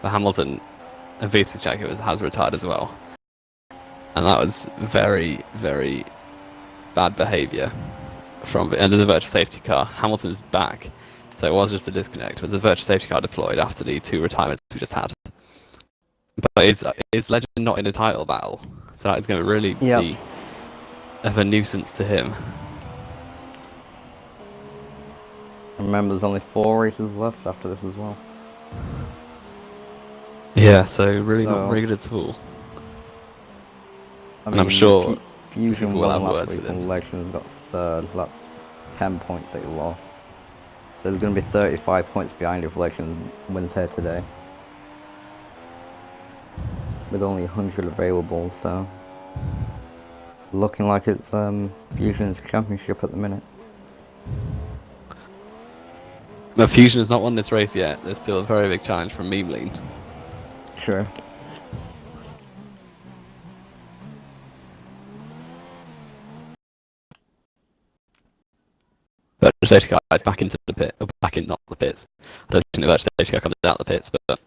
But Hamilton and V6 Jaguar has retired as well. And that was very, very bad behaviour from the end of the virtual safety car. Hamilton's back, so it was just a disconnect. But the virtual safety car deployed after the 2 retirements we just had. But is Legend not in a title battle? So that is going to really be of a nuisance to him. Remember, there's only 4 races left after this as well. Yeah, so really not very good at all. I mean, and I'm sure Fusion will have won words last with week him. and Legends got 3rd, so that's 10 points that he lost. So there's going to be 35 points behind if Legends wins here today. With only 100 available, so looking like it's Fusion's championship at the minute. But Fusion has not won this race yet. There's still a very big challenge from Memeline. Sure. But the safety car is back into the pit, or back in, not the pits. I don't think the virtual safety car comes out the pits, but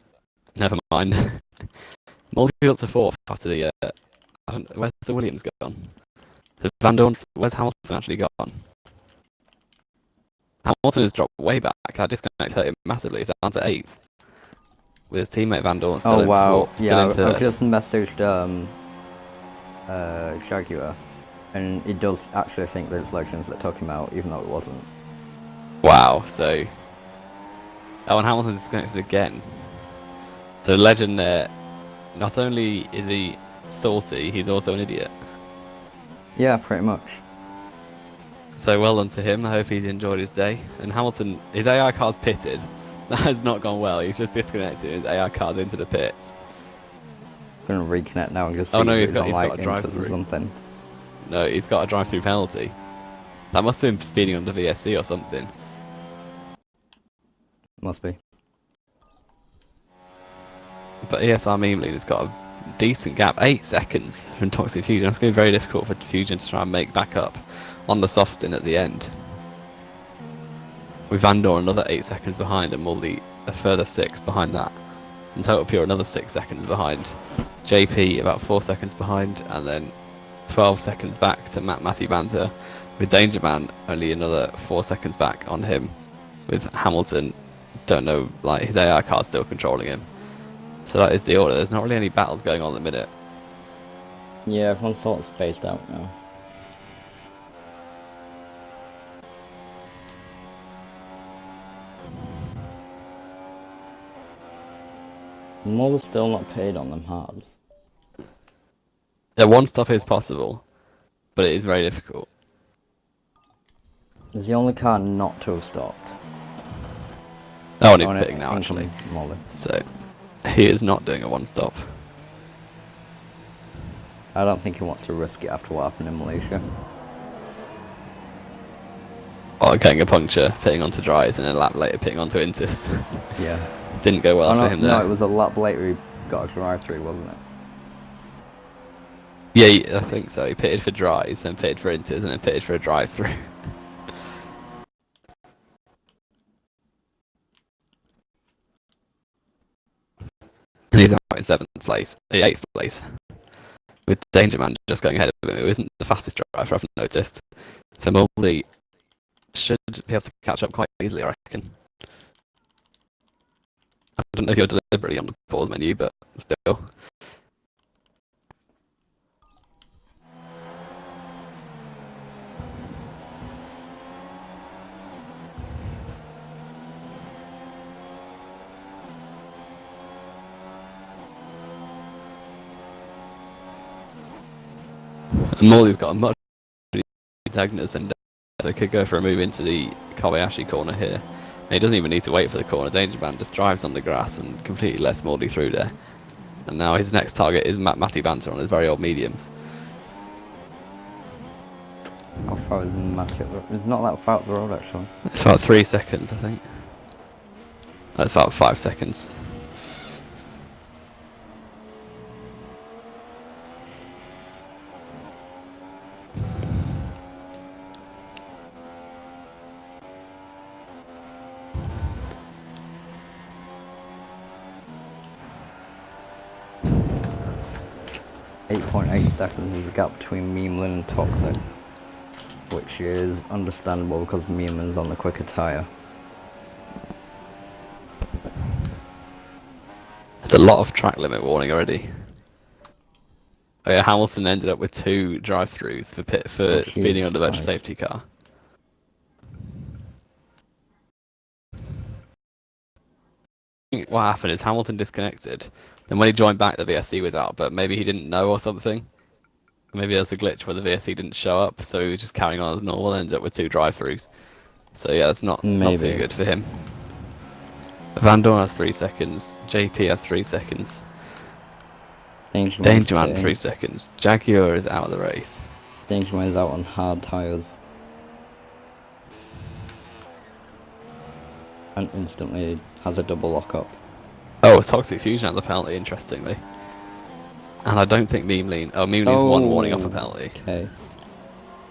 never mind. Multi up to 4th after the, I don't know, where's the Williams gone? Van Dorn's, where's Hamilton actually gone? Hamilton has dropped way back. That disconnect hurt him massively. He's down to 8th. With his teammate Van Dorn still in 4th. Yeah, I've just messaged Jaguar, and it does actually think that it's Legends that took him out, even though it wasn't. Wow, so... Oh, and Hamilton's disconnected again. So Legend there, not only is he salty, he's also an idiot. Yeah, pretty much. So well done to him. I hope he's enjoyed his day. And Hamilton, his AI car's pitted. That has not gone well. He's just disconnected. His AI car's into the pits. Gonna reconnect now and just see oh no, if he's it's got a drive or through. something. No, he's got a drive-through penalty. That must have been speeding under VSC or something. Must be. But ESR Memeline has got a decent gap, 8 seconds from Toxic Fusion. It's going to be very difficult for Fusion to try and make back up on the soft stint at the end. With Van Dorn another 8 seconds behind and Muldy a further 6 behind that. And Total Pure another 6 seconds behind. JP about 4 seconds behind, and then 12 seconds back to Matthew Banter. With Danger Man only another 4 seconds back on him. With Hamilton, don't know, like his AI card's still controlling him. So that is the order. There's not really any battles going on at the minute. Yeah, everyone's sort of spaced out now. Mulder's still not paid on them hards. Yeah, one stop is possible, but it is very difficult. It's the only car not to have stopped. Oh, and he's pitting now actually. Mulder. So he is not doing a one stop. I don't think he wants to risk it after what happened in Malaysia. Or getting a puncture, pitting onto dries, and then a lap later pitting onto Intis. Yeah. Didn't go well for him there. No, it was a lap later he got a drive-through, wasn't it? Yeah, I think so. He pitted for dries, then pitted for Intis, and then pitted for a drive-through. And he's out in 7th place, 8th place. With Danger Man just going ahead of him, who isn't the fastest driver I've noticed. So Muldy should be able to catch up quite easily, I reckon. I don't know if you're deliberately on the pause menu, but still. And Morley's got a much antagonist, and so could go for a move into the Kobayashi corner here. And he doesn't even need to wait for the corner. Danger Man just drives on the grass and completely lets Morley through there. And now his next target is Matty Banter on his very old mediums. How far is Matty? It's not that far up the road actually. It's about 3 seconds, I think. That's about 5 seconds. .8 seconds is the gap between Memeland and Toxic, which is understandable because Memeland's on the quicker tyre. There's a lot of track limit warning already. Oh yeah, Hamilton ended up with 2 drive-throughs for speeding under the safety car. What happened is Hamilton disconnected. Then when he joined back, the VSC was out, but maybe he didn't know or something. Maybe there's a glitch where the VSC didn't show up, so he was just carrying on as normal and ended up with 2 drive-throughs. So yeah, that's not too good for him. Van Dorn has 3 seconds. JP has 3 seconds. Danger Man 3 seconds. Jaguar is out of the race. Danger Man is out on hard tyres. And instantly has a double lock-up. Oh, Toxic Fusion has a penalty, interestingly. And I don't think Memeline... Oh, Memeline's 1 warning off a penalty. Okay.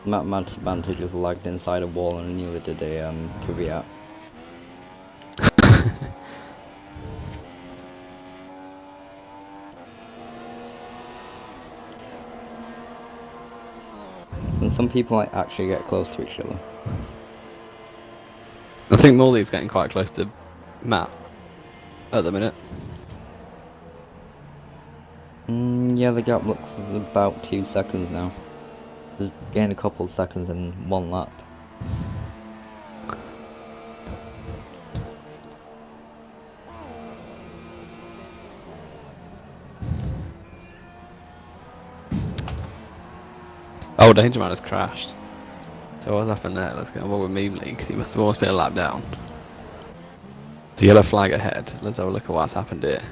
Matty Banter just lagged inside a wall and nearly did a caveat. And some people like actually get close to each other. I think Morley's getting quite close to Matt at the minute. Yeah, the gap looks about 2 seconds now. He's gained a couple of seconds in 1 lap. Oh, Danger Man has crashed. So what's happened there? Let's get on with Memely, because he must have almost been a lap down. The yellow flag ahead. Let's have a look at what's happened here.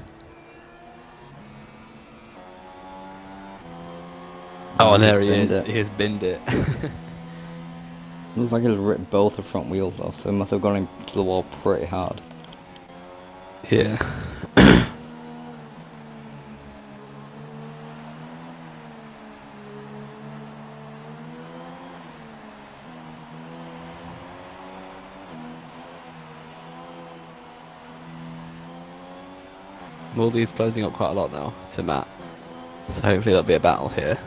Oh, and there he is. He has binned it. Looks like he's ripped both the front wheels off, so he must have gone into the wall pretty hard. Yeah. Morley's closing up quite a lot now to Matt, so hopefully there'll be a battle here.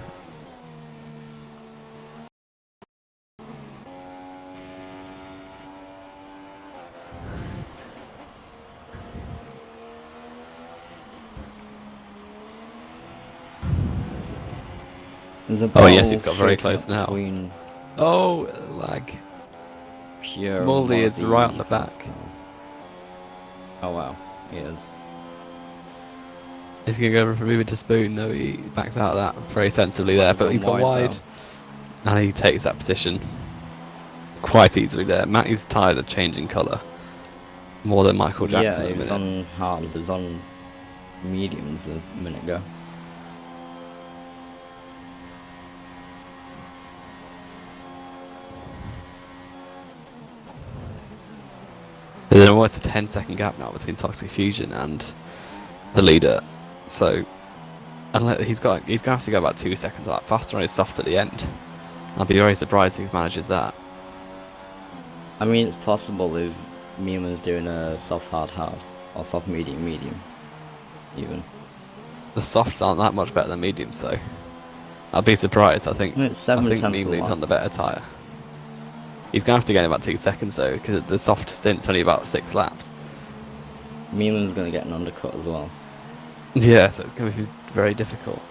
Oh yes, he's got very close now. Oh, lag. Morley is right on the back. Oh wow, he is. He's going to go for moving to Spoon. No, he backs out of that very sensibly there, but he's gone wide. And he takes that position quite easily there. Matty's tyres are changing colour more than Michael Jackson at the minute. Yeah, he was on hards, he was on mediums a minute ago. There's almost a 10-second gap now between Toxic Fusion and the leader. So, unless he's going to have to go about 2 seconds like faster on his soft at the end. I'd be very surprised if he manages that. I mean, it's possible if Mima's doing a soft hard or soft medium even. The softs aren't that much better than mediums though. I'd be surprised. I think Mimeline's on the better tyre. He's going to have to gain about 2 seconds though, because the soft stint's only about 6 laps. Mimeline's going to get an undercut as well. Yeah, so it's going to be very difficult.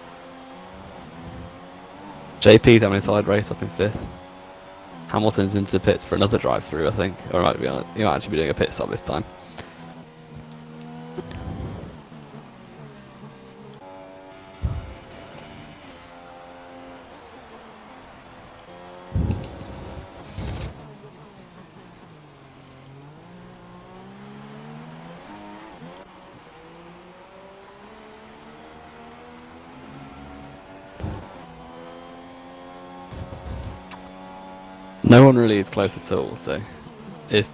JP's having a side race up in 5th. Hamilton's into the pits for another drive-through, I think. Or he might actually be doing a pit stop this time. No one really is close at all, so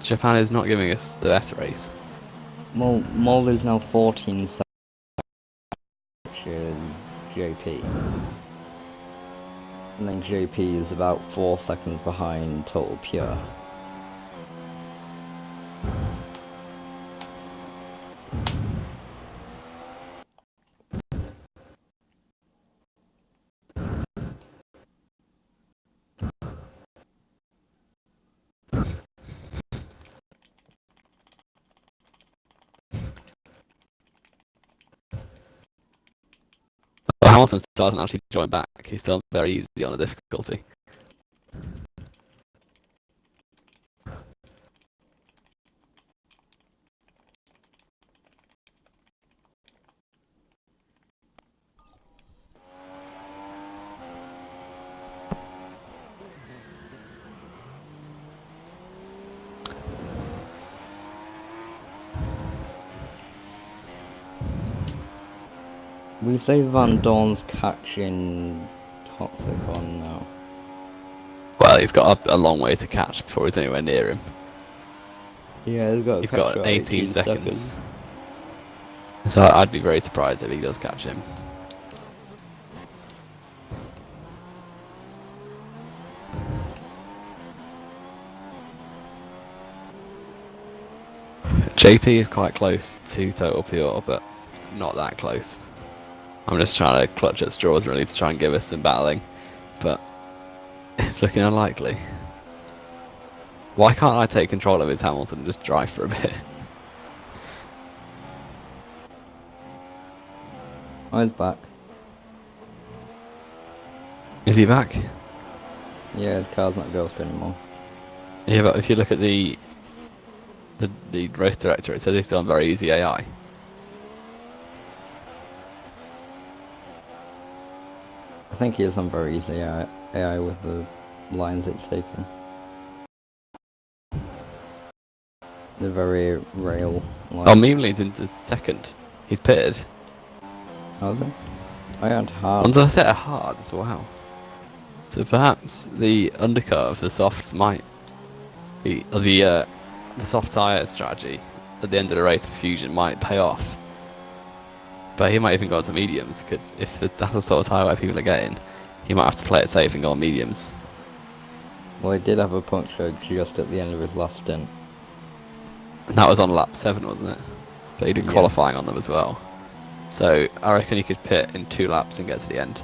Japan is not giving us the better race. Well, Mole is now 14 seconds, which is JP. And then JP is about 4 seconds behind Total Pure. Well, Hamilton still hasn't actually joined back. He's still very easy on the difficulty. We say Van Dorn's catching Toxic on now. Well, he's got a long way to catch before he's anywhere near him. Yeah, he's got 18 seconds. So I'd be very surprised if he does catch him. JP is quite close to Total Pure, but not that close. I'm just trying to clutch at straws really to try and give us some battling, but it's looking unlikely. Why can't I take control of his Hamilton and just drive for a bit? Oh, he's back. Is he back? Yeah, his car's not ghost anymore. Yeah, but if you look at the race director, it says he's still on very easy AI. I think he is on very easy AI with the lines it's taken. The very rail line. Oh, Meemley's into second. He's pitted. How's it? I had hard. On a set of hards, wow. So perhaps the undercut of the softs might be the soft tyre strategy at the end of the race for Fusion might pay off. But he might even go on to mediums, because if that's the sort of tyre where people are getting, he might have to play it safe and go on mediums. Well, he did have a puncture just at the end of his last stint. And that was on lap 7, wasn't it? But he did qualifying on them as well. So I reckon he could pit in 2 laps and get to the end.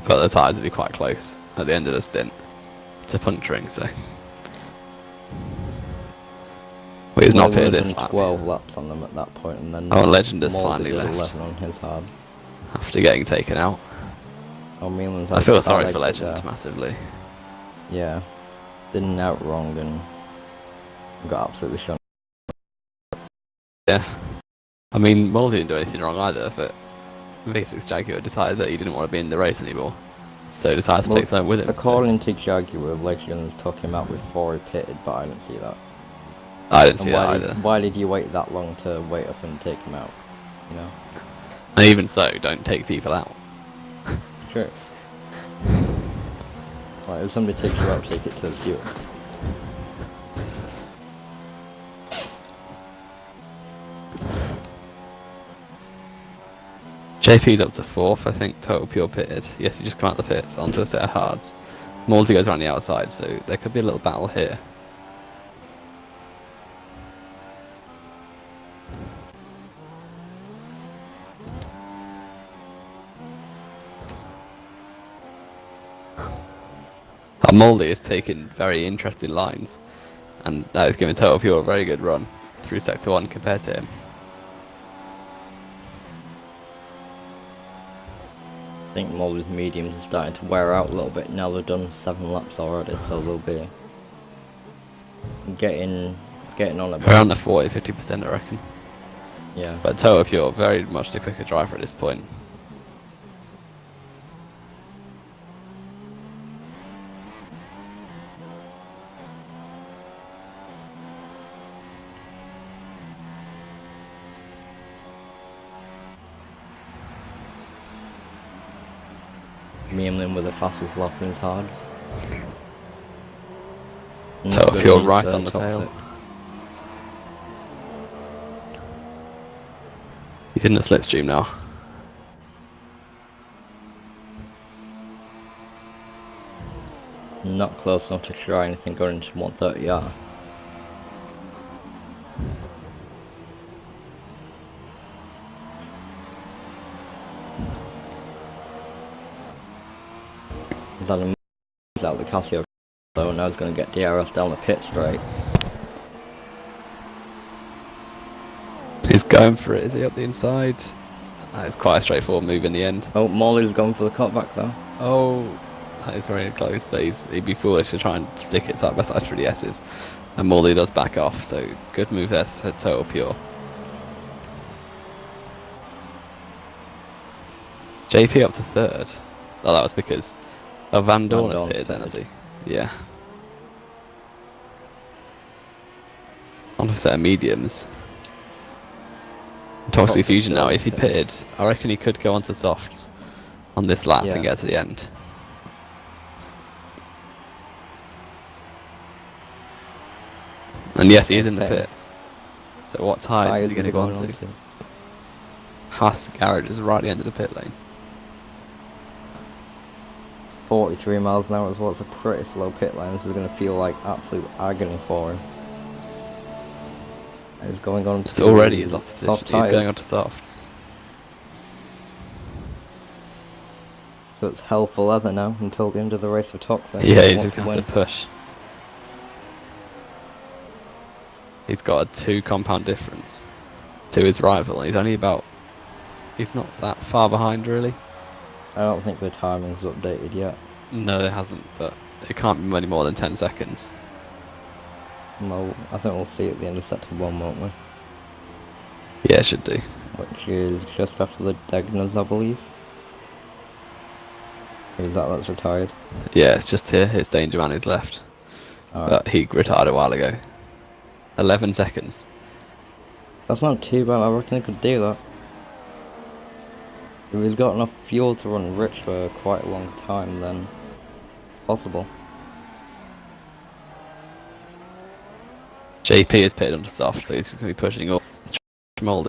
But the tyres would be quite close at the end of the stint to puncturing, so. Well, he's not pitted this lap. 12 laps on them at that point, and then. Oh, Legend has Malta finally did left 11 on his hards. after getting taken out. Oh, Milan's I feel sorry for Legend massively. Yeah, didn't out wrong and got absolutely shot. Yeah, I mean, Mulder didn't do anything wrong either, but V6 Jaguar decided that he didn't want to be in the race anymore, so decided to take something with him. According to Jaguar, Legends took him out before he pitted, but I didn't see that. I didn't see that either. Why did you wait that long to wait up and take him out? You know. And even so, don't take people out. Sure. Like, if somebody takes you out, take it to the stewards. JP's up to 4th, I think, Total Pure pitted. Yes, he just come out the pits onto a set of hards. Malty goes around the outside, so there could be a little battle here. Moldy is taking very interesting lines, and that is giving Total Pure a very good run through Sector 1 compared to him. I think Moldy's mediums are starting to wear out a little bit now. They've done 7 laps already, so they'll be getting on a bit. Around the 40-50%, I reckon. Yeah. But Total Pure, very much the quicker driver at this point. Meemlin with the fastest lap in his hard. Not Total good fuel ones right for on the tail. Toxic. He's in the slipstream now. Not close enough to try anything going into 130R. He's out the Casio, so now he's going to get DRS down the pit straight. He's going for it. Is he up the inside? That is quite a straightforward move in the end. Oh, Morley's gone for the cutback though. Oh, that is very close, but he'd be foolish to try and stick it side by side through the S's. And Morley does back off, so good move there for Total Pure. JP up to third. Oh, that was because Van Dorn has pitted then, has he? Yeah. On a set of mediums. Toxic Fusion now, if he pitted, I reckon he could go onto softs on this lap and get to the end. And yes, he is in the pits. So what tyres is he going to go onto? Haas garage is right at the end of the pit lane. 43 miles an hour is what's a pretty slow pit lane. This is going to feel like absolute agony for him. He's going on to already his off position. He's going on to softs. So it's hell for leather now until the end of the race for Toxic. Yeah, he's just going to push. He's got a 2 compound difference to his rival. He's only about... He's not that far behind, really. I don't think the timing's updated yet. No, it hasn't, but it can't be any more than 10 seconds. Well, I think we'll see at the end of sector 1, won't we? Yeah, it should do. Which is just after the Degners, I believe. Is that's retired? Yeah, it's just here. It's Danger Man who's left. But he retired a while ago. 11 seconds. That's not too bad. I reckon he could do that. If he's got enough fuel to run rich for quite a long time, then it's possible. JP is pitted onto soft, so he's going to be pushing up the mould.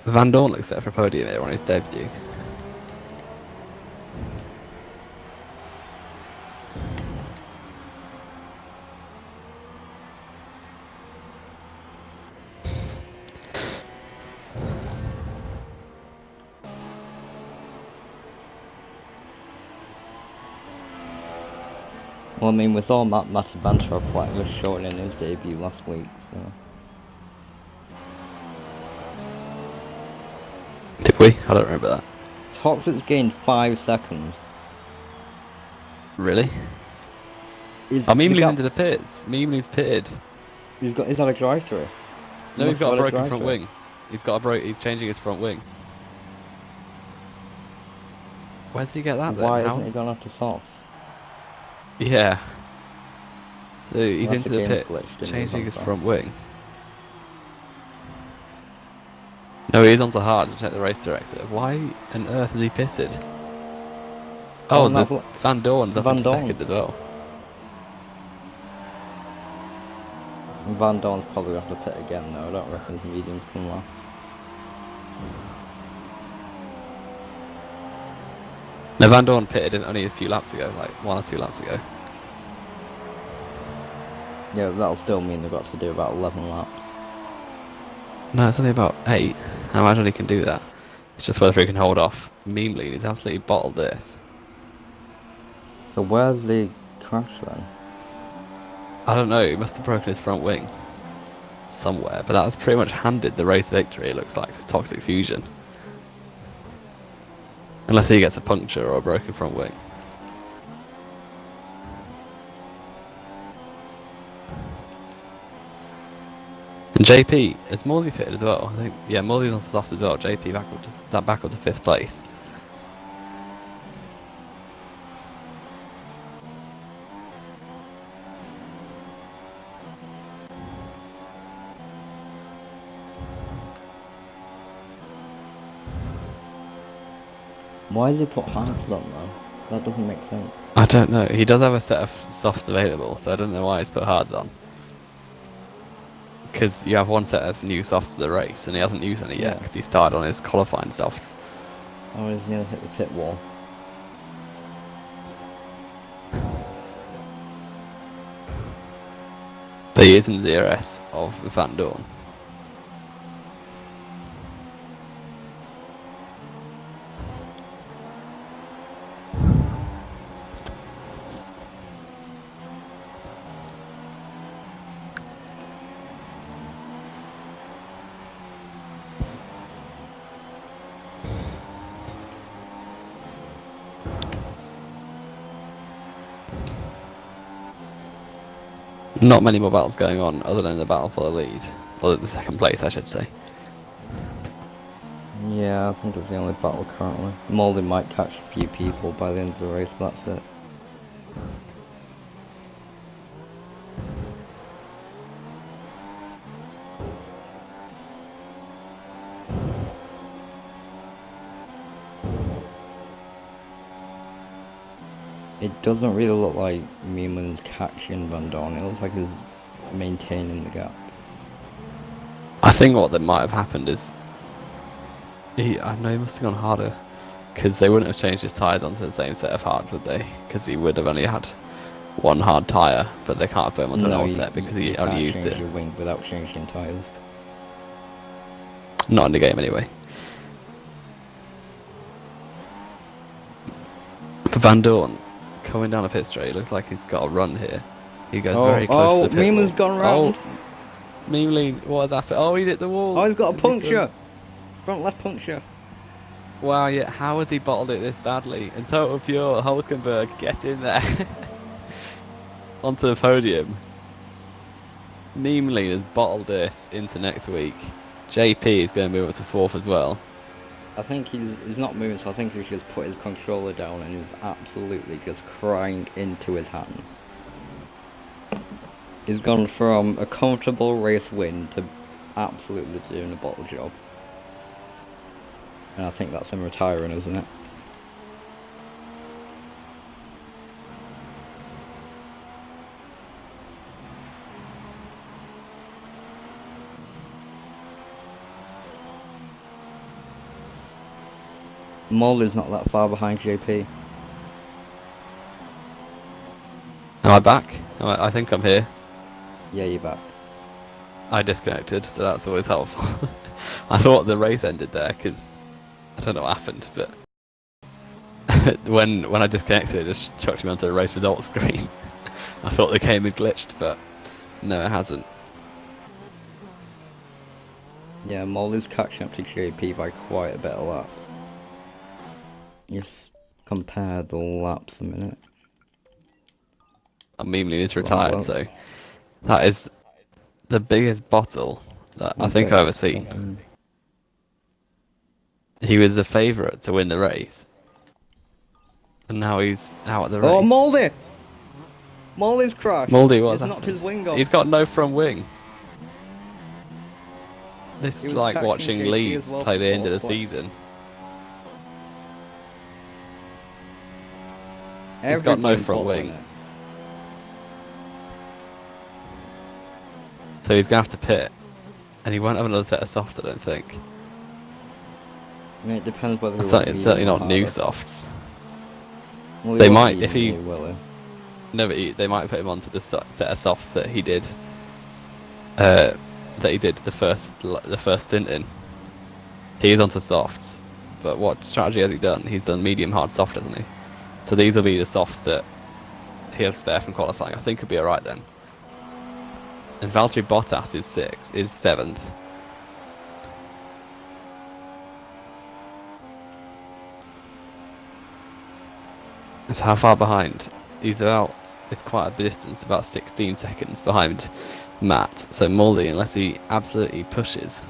Van Dorn looks set for a podium here on his debut. Well, I mean, we saw Matty Banter quite good showing in his debut last week, so... Did we? I don't remember that. Toxic's gained 5 seconds. Really? Meemley's into the pits. Meemley's pitted. He's had a drive-through. No, he's got a broken front wing. He's changing his front wing. Where did he get that then? Why hasn't he gone after softs? Yeah. So he's into the pits, changing his front wing. No, he is onto hard to check the race director. Why on earth is he pitted? Oh, Van Dorn's up into second as well. Van Dorn's probably going to have to pit again though. I don't reckon his mediums can last. No, Van Dorn pitted only a few laps ago, like 1 or 2 laps ago. Yeah, that'll still mean they've got to do about 11 laps. No, it's only about 8. I imagine he can do that. It's just whether he can hold off. Meemly, he's absolutely bottled this. So where's the crash then? I don't know, he must have broken his front wing somewhere, but that's pretty much handed the race victory, it looks like, to Toxic Fusion. Unless he gets a puncture or a broken front wing. And JP, is Morley pitted as well? I think, yeah, Morley's on soft as well. JP back up to 5th place. Why has he put hards on though? That doesn't make sense. I don't know. He does have a set of softs available, so I don't know why he's put hards on. Because you have one set of new softs for the race, and he hasn't used any yet, because he started on his qualifying softs. Oh, he's nearly hit the pit wall. But he is in the DRS of Van Dorn. Not many more battles going on other than the battle for the lead. Or the second place, I should say. Yeah, I think it's the only battle currently. Moldy might catch a few people by the end of the race, but that's it. It doesn't really look like Meeman's catching Van Dorn. It looks like he's maintaining the gap. I think what that might have happened is I know he must have gone harder, because they wouldn't have changed his tyres onto the same set of hards, would they? Because he would have only had one hard tyre, but they can't put him onto an old set because he only used it. You can't change your wing without changing tyres. Not in the game anyway. For Van Dorn, coming down a pit straight, it looks like he's got a run here. He goes very close to the pit Meeman's wall. gone round. Oh, Meemling, what has happened? Oh, he hit the wall. Oh, he's got a Did he puncture. Front left puncture. Wow, yeah, how has he bottled it this badly? And Total Pure, Hulkenberg, get in there. Onto the podium. Meemling has bottled this into next week. JP is going to move up to 4th as well. I think he's not moving, so I think he's just put his controller down and he's absolutely just crying into his hands. He's gone from a comfortable race win to absolutely doing a bottle job. And I think that's him retiring, isn't it? Molly's not that far behind JP. Am I back? I think I'm here. Yeah, you're back. I disconnected, so that's always helpful. I thought the race ended there, because I don't know what happened, but when I disconnected, it just chucked me onto the race results screen. I thought the game had glitched, but no, it hasn't. Yeah, Molly's catching up to JP by quite a bit of lap. Just compare the laps a minute. And Meemling is retired, so that is the biggest bottle that I think I've ever seen. He was the favourite to win the race, and now he's out at the race. Oh, Moldy! Moldy's crashed. Moldy, what's knocked his wing off. He's got no front wing. This He is was like catching watching JP Leeds as well play the for end of the fourth place. season. He's got no front wing. So he's going to have to pit, and he won't have another set of softs, I don't think. I mean, it depends whether It's certainly not new harder. softs. Well, They won't might, be if he- new, will he? No, but they might put him onto the set of softs that he did. The first stint in. He is onto softs, but what strategy has he done? He's done medium, hard, soft, hasn't he? So these will be the softs that he'll spare from qualifying. I think he'll be alright then. And Valtteri Bottas is 7th. So how far behind? He's about, it's quite a distance, about 16 seconds behind Matt. So Moldy, unless he absolutely pushes,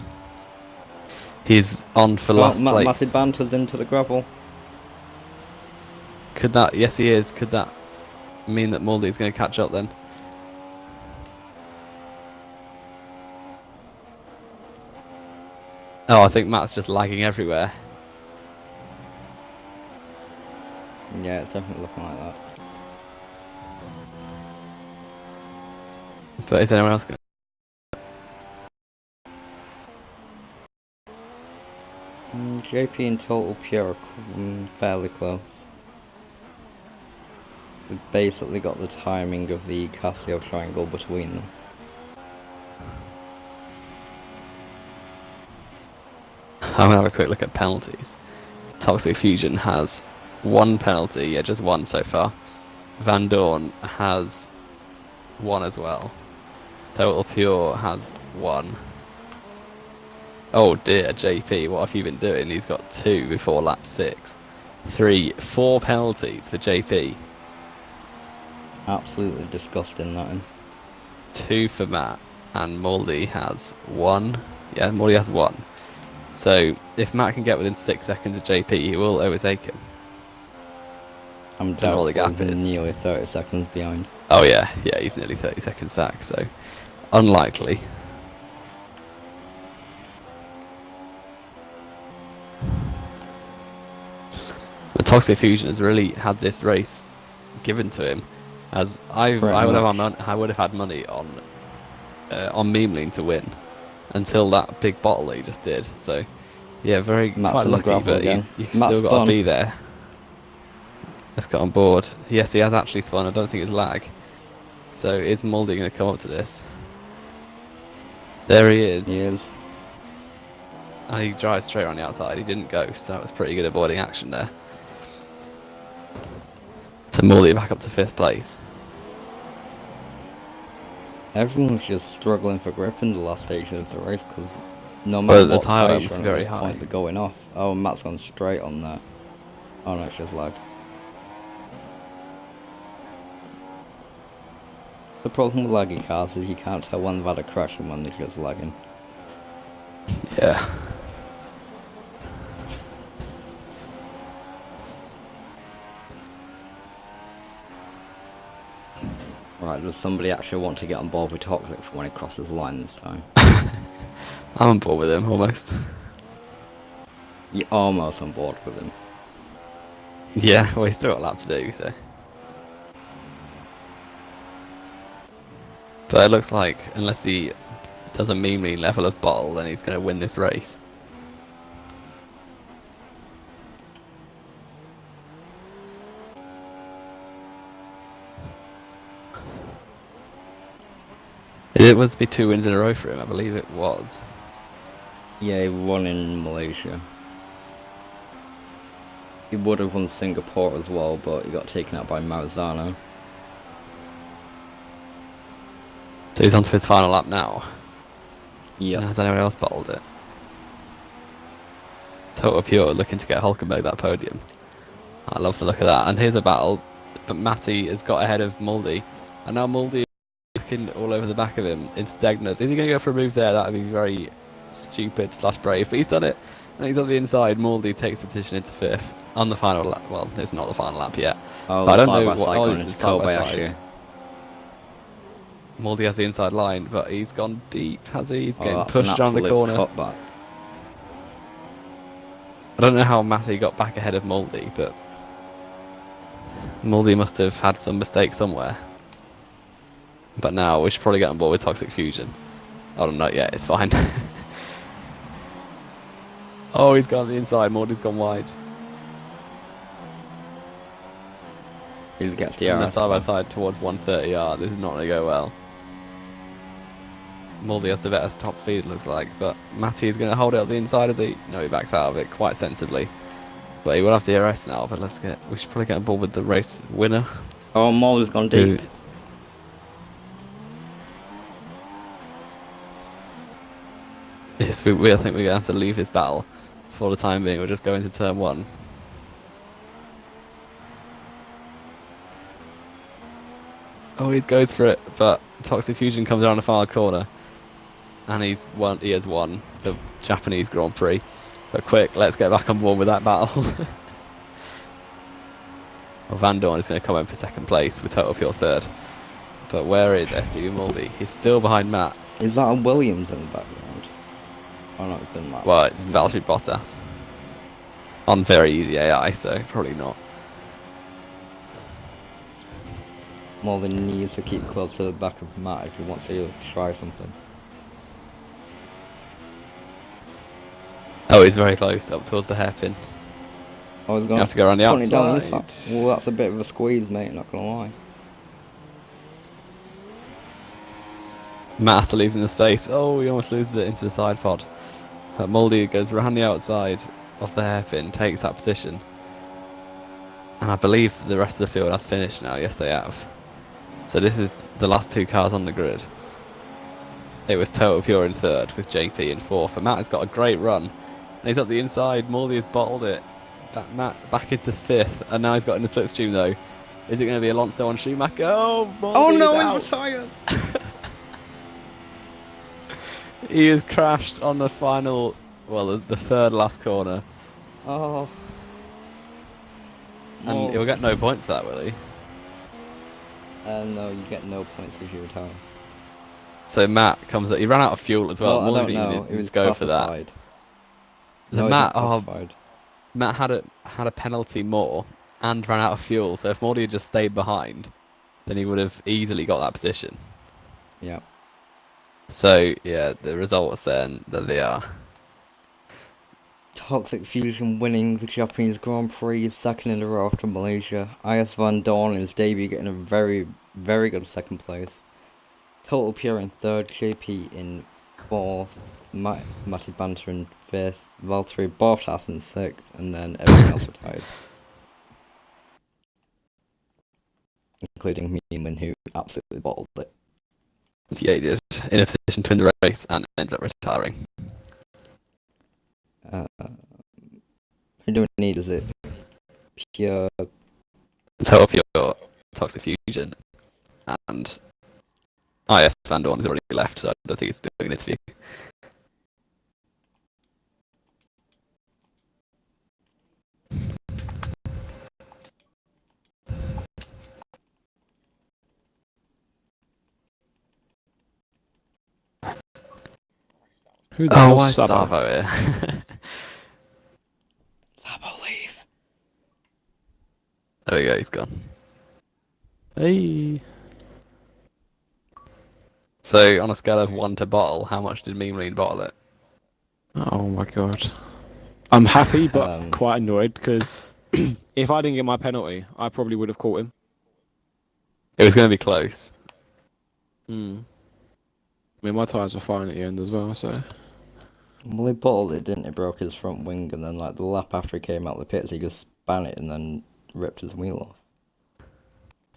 he's on for last place. Matty banters into the gravel. Could that, yes he is, could that mean that Moldy's going to catch up then? Oh, I think Matt's just lagging everywhere. Yeah, Yeah, it's definitely looking like that. But is anyone else going? JP and Total Pure are fairly close. We've basically got the timing of the Casio triangle between them. I'm gonna have a quick look at penalties. Toxic Fusion has 1 penalty, yeah, just 1 so far. Van Dorn has 1 as well. Total Pure has 1. Oh dear, JP, what have you been doing? He's got 2 before lap 6. 3, 4 penalties for JP. Absolutely disgusting, that is. 2 for Matt, and Moldy has 1. Yeah, Moldy has 1. So if Matt can get within 6 seconds of JP, he will overtake him. I'm Don't know what the doubtful gap he's is. nearly 30 seconds behind. Oh yeah, he's nearly 30 seconds back, so unlikely. The Toxic Fusion has really had this race given to him, as I would have had money on Memeling to win until that big bottle that he just did. So yeah, quite lucky, but you've still got to be there. Let's get on board. Yes, he has actually spun. I don't think it's lag. So is Moldy going to come up to this? There he is. He is. And he drives straight on the outside. He didn't go, so that was pretty good avoiding action there. So Moldy back up to 5th place. Everyone's just struggling for grip in the last stage of the race because no matter what the tyre stage was you're on, very at this high. point, they're going off. Oh, Matt's gone straight on that. Oh no, it's just lag. The problem with laggy cars is you can't tell when they've had a crash and when they're just lagging. Yeah. Right, does somebody actually want to get on board with Toxic for when he crosses the line this time? I'm on board with him, almost. You're almost on board with him. Yeah, well, he's still got a lap to do, so. But it looks like, unless he does a meme level of bottle, then he's going to win this race. It was to be 2 wins in a row for him, I believe it was. Yeah, he won in Malaysia. He would have won Singapore as well, but he got taken out by Marzano. So he's on to his final lap now. Yeah. Has anyone else bottled it? Total Pure looking to get Hulkenberg that podium. I love the look of that. And here's a battle, but Matty has got ahead of Moldy. And now Moldy is looking all over the back of him into Degner's. Is he going to go for a move there? That would be very stupid / brave, but he's done it. And he's on the inside. Moldy takes the position into 5th on the final lap. Well, it's not the final lap yet. Oh, but I don't know what. Oh, it's side by side. Moldy has the inside line, but he's gone deep, has he? He's getting pushed around the corner. Cutback. I don't know how Matty got back ahead of Moldy, but Moldy must have had some mistake somewhere. But now we should probably get on board with Toxic Fusion. Oh, not yet, it's fine. Oh, he's gone on the inside, Moldy's gone wide. He's gets the and side by side towards 130R. This is not going to go well. Moldy has the better top speed, it looks like, but Matty is going to hold it up the inside as he... No, he backs out of it quite sensibly. But he will have DRS now, but we should probably get on board with the race winner. Oh, Molly's gone deep. Yes, I think we're going to have to leave this battle for the time being. We'll just go into turn 1. Oh, he goes for it, but Toxic Fusion comes around the final corner. And he has won the Japanese Grand Prix. But quick, let's get back on board with that battle. Well, Van Dorn is going to come in for 2nd place with Total Pure 3rd. But where is STB Moldy? He's still behind Matt. Is that a Williams in the background? Oh no, it's been that. Well, it's Valtteri Bottas. On very easy AI, so probably not. more than needs to keep close to the back of Matt if he wants to try something. Oh, he's very close, up towards the hairpin. I was You going have to go around the putting it down the outside. inside. Well, that's a bit of a squeeze, mate, not gonna lie. Matt has to leave in the space. Oh, he almost loses it into the side pod. But Mouldy goes around the outside of the hairpin, takes that position. And I believe the rest of the field has finished now. Yes, they have. So this is the last two cars on the grid. It was Total Pure in third with JP in fourth. And Matt has got a great run. And he's up the inside. Mouldy has bottled it. Matt back into fifth. And now he's got in the slipstream though. Is it going to be Alonso on Schumacher? Oh, Mouldy is out. He's retired! He has crashed on the final, well, the third last corner. Oh. And he'll get no points for that, will he? No, you get no points if you retire. So Matt comes up, he ran out of fuel as well. I don't know. It was go for that. No, Matt had a penalty more and ran out of fuel. So if Morty had just stayed behind, then he would have easily got that position. Yeah. So yeah, the results then that they are. Toxic Fusion winning the Japanese Grand Prix, second in a row after Malaysia. IS Van Dorn in his debut getting a very, very good second place. Total Pure in third, JP in fourth, Matty Banter in fifth, Valtteri Bottas in sixth, and then everyone else retired. Including Meeman, who absolutely bottled it. Yeah, he did. In a position to win the race and ends up retiring. Who do we need, is it? Pure... Total Pure, Toxic Fusion, and IS Van Dorn has already left, so I don't think he's doing an interview. Who the hell's why Sabo? Sabo here? Sabo, leave! There we go, he's gone. Hey. So, on a scale of 1 to bottle, how much did Memeline bottle it? Oh my god. I'm happy, but quite annoyed because if I didn't get my penalty, I probably would have caught him. It was going to be close. I mean, my tyres were fine at the end as well, so. Well, he bottled it, didn't he? Broke his front wing, and then, like, the lap after he came out of the pits, he just span it and then ripped his wheel off.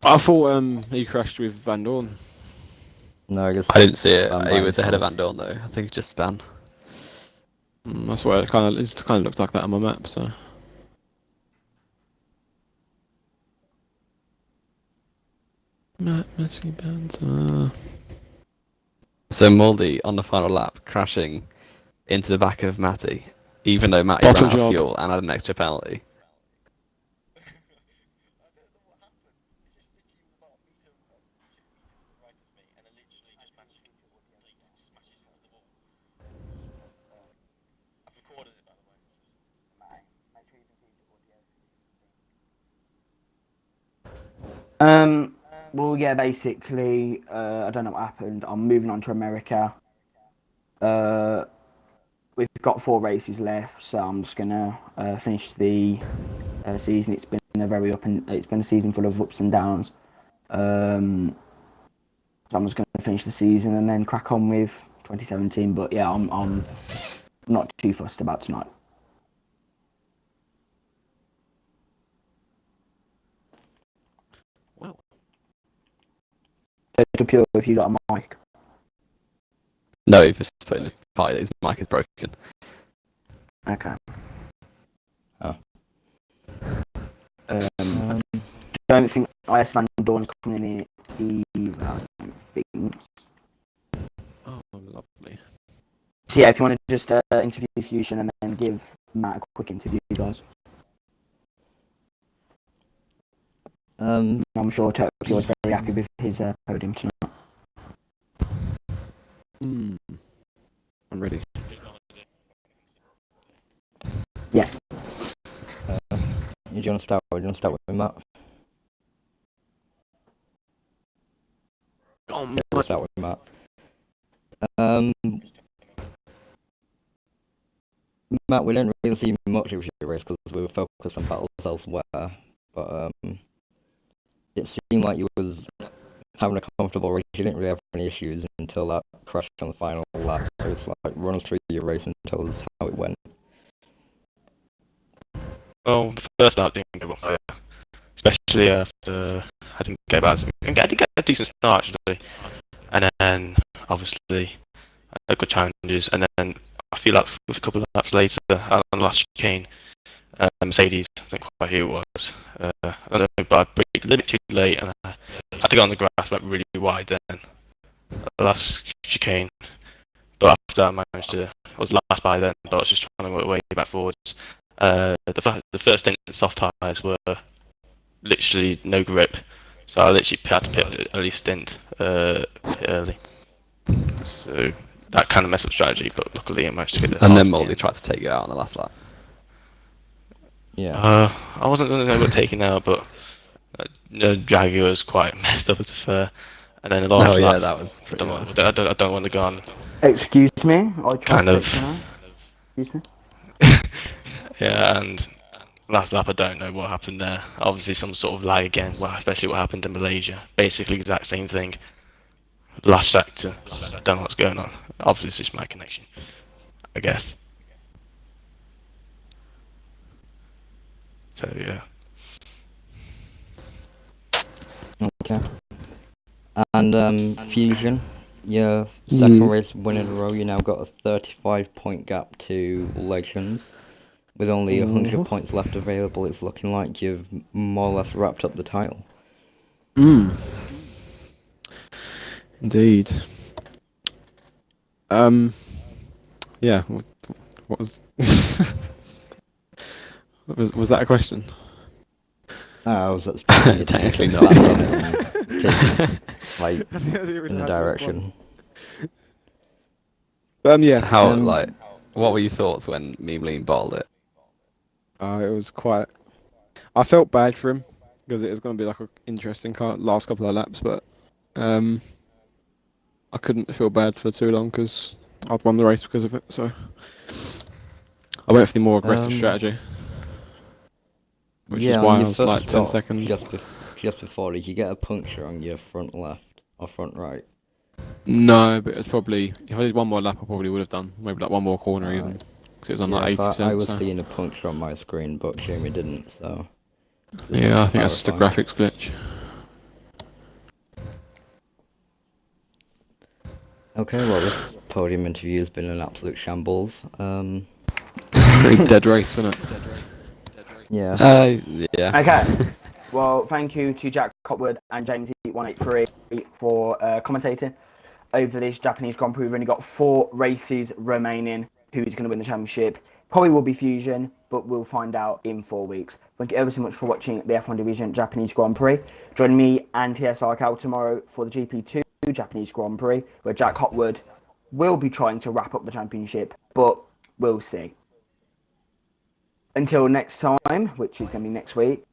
I thought he crashed with Van Dorn. No, I guess I didn't see it. He was ahead of Van Dorn, though. I think he just span. That's why it kind of looked like that on my map, so. Matt Messi Banter. So Mouldy on the final lap crashing into the back of Matty, even though Matty Bottle ran out job. of fuel and had an extra penalty. Well, yeah, basically, I don't know what happened. I'm moving on to America. We've got 4 races left, so I'm just gonna finish the season. It's been a season full of ups and downs. So I'm just gonna finish the season and then crack on with 2017. But yeah, I'm not too fussed about tonight. Wow. Total Pure, if you got a mic. No, he's just putting his pipe. His mic is broken. Okay. Oh. Don't think IS Van Dorn's coming in either. I don't think. Oh, lovely. So yeah, if you want to just interview Fusion and then give Matt a quick interview, guys. I'm sure Total Pure was very happy with his podium tonight. I'm ready. Yeah. Do you want to start with Matt? Matt, we didn't really see much of your race because we were focused on battles elsewhere. But it seemed like you was having a comfortable race. You didn't really have any issues until that crash on the final lap. So it's like run us through your race and tell us how it went. Well, the first lap didn't go well, especially after I didn't get bad. I did get a decent start actually, and then obviously I had good challenges, and then I feel like with a couple of laps later on the last chicane, Mercedes, I don't quite who it was. I don't know, but I braked a little bit too late, and I had to go on the grass, went really wide then. The last chicane, but after that I managed to. I was last by then, but I was just trying to work way back forwards. The first stint in soft tyres were literally no grip, so I literally had to pit at least stint pit early. So that kind of messed up strategy, but luckily I managed to get the. And then Moldy tried to take you out on the last lap. Yeah. I wasn't going to get taken out, but Jaguar was quite messed up at the fair, and then the last lap. Yeah, that was. I don't want to go on. Excuse me. I Kind of. Excuse me. Yeah, and last lap I don't know what happened there. Obviously some sort of lag again, especially what happened in Malaysia. Basically exact same thing. Last sector, I don't know what's going on. Obviously it's just my connection, I guess. So yeah. Okay. And Fusion, your second race win in a row. You now got a 35-point gap to Legends. With only 100 points left available, it's looking like you've more or less wrapped up the title. Indeed. Yeah. What was? was that a question? I was Technically not. Like in the direction. Yeah. So how what were your thoughts when Memeline bottled it? It was quite. I felt bad for him because it was going to be like an interesting last couple of laps, but I couldn't feel bad for too long because I'd won the race because of it. So I went for the more aggressive strategy, which is why I was like 10 seconds. Just before, did you get a puncture on your front left or front right? No, but it's probably if I did one more lap, I probably would have done maybe like one more corner even. Because it was on like 80%. I was seeing a puncture on my screen, but Jamie didn't, so. Yeah, I think that's just a graphics glitch. Okay, well, this podium interview has been an absolute shambles. Pretty dead race, wasn't it? Yeah. Yeah. Okay. Well, thank you to Jack Cotwood and James 183 for commentating over this Japanese Grand Prix. We've only got 4 races remaining. Who's going to win the championship? Probably will be Fusion, but we'll find out in 4 weeks. Thank you ever so much for watching the F1 Division Japanese Grand Prix. Join me and TSR Cal tomorrow for the GP2 Japanese Grand Prix, where Jack Hotwood will be trying to wrap up the championship, but we'll see. Until next time, which is going to be next week,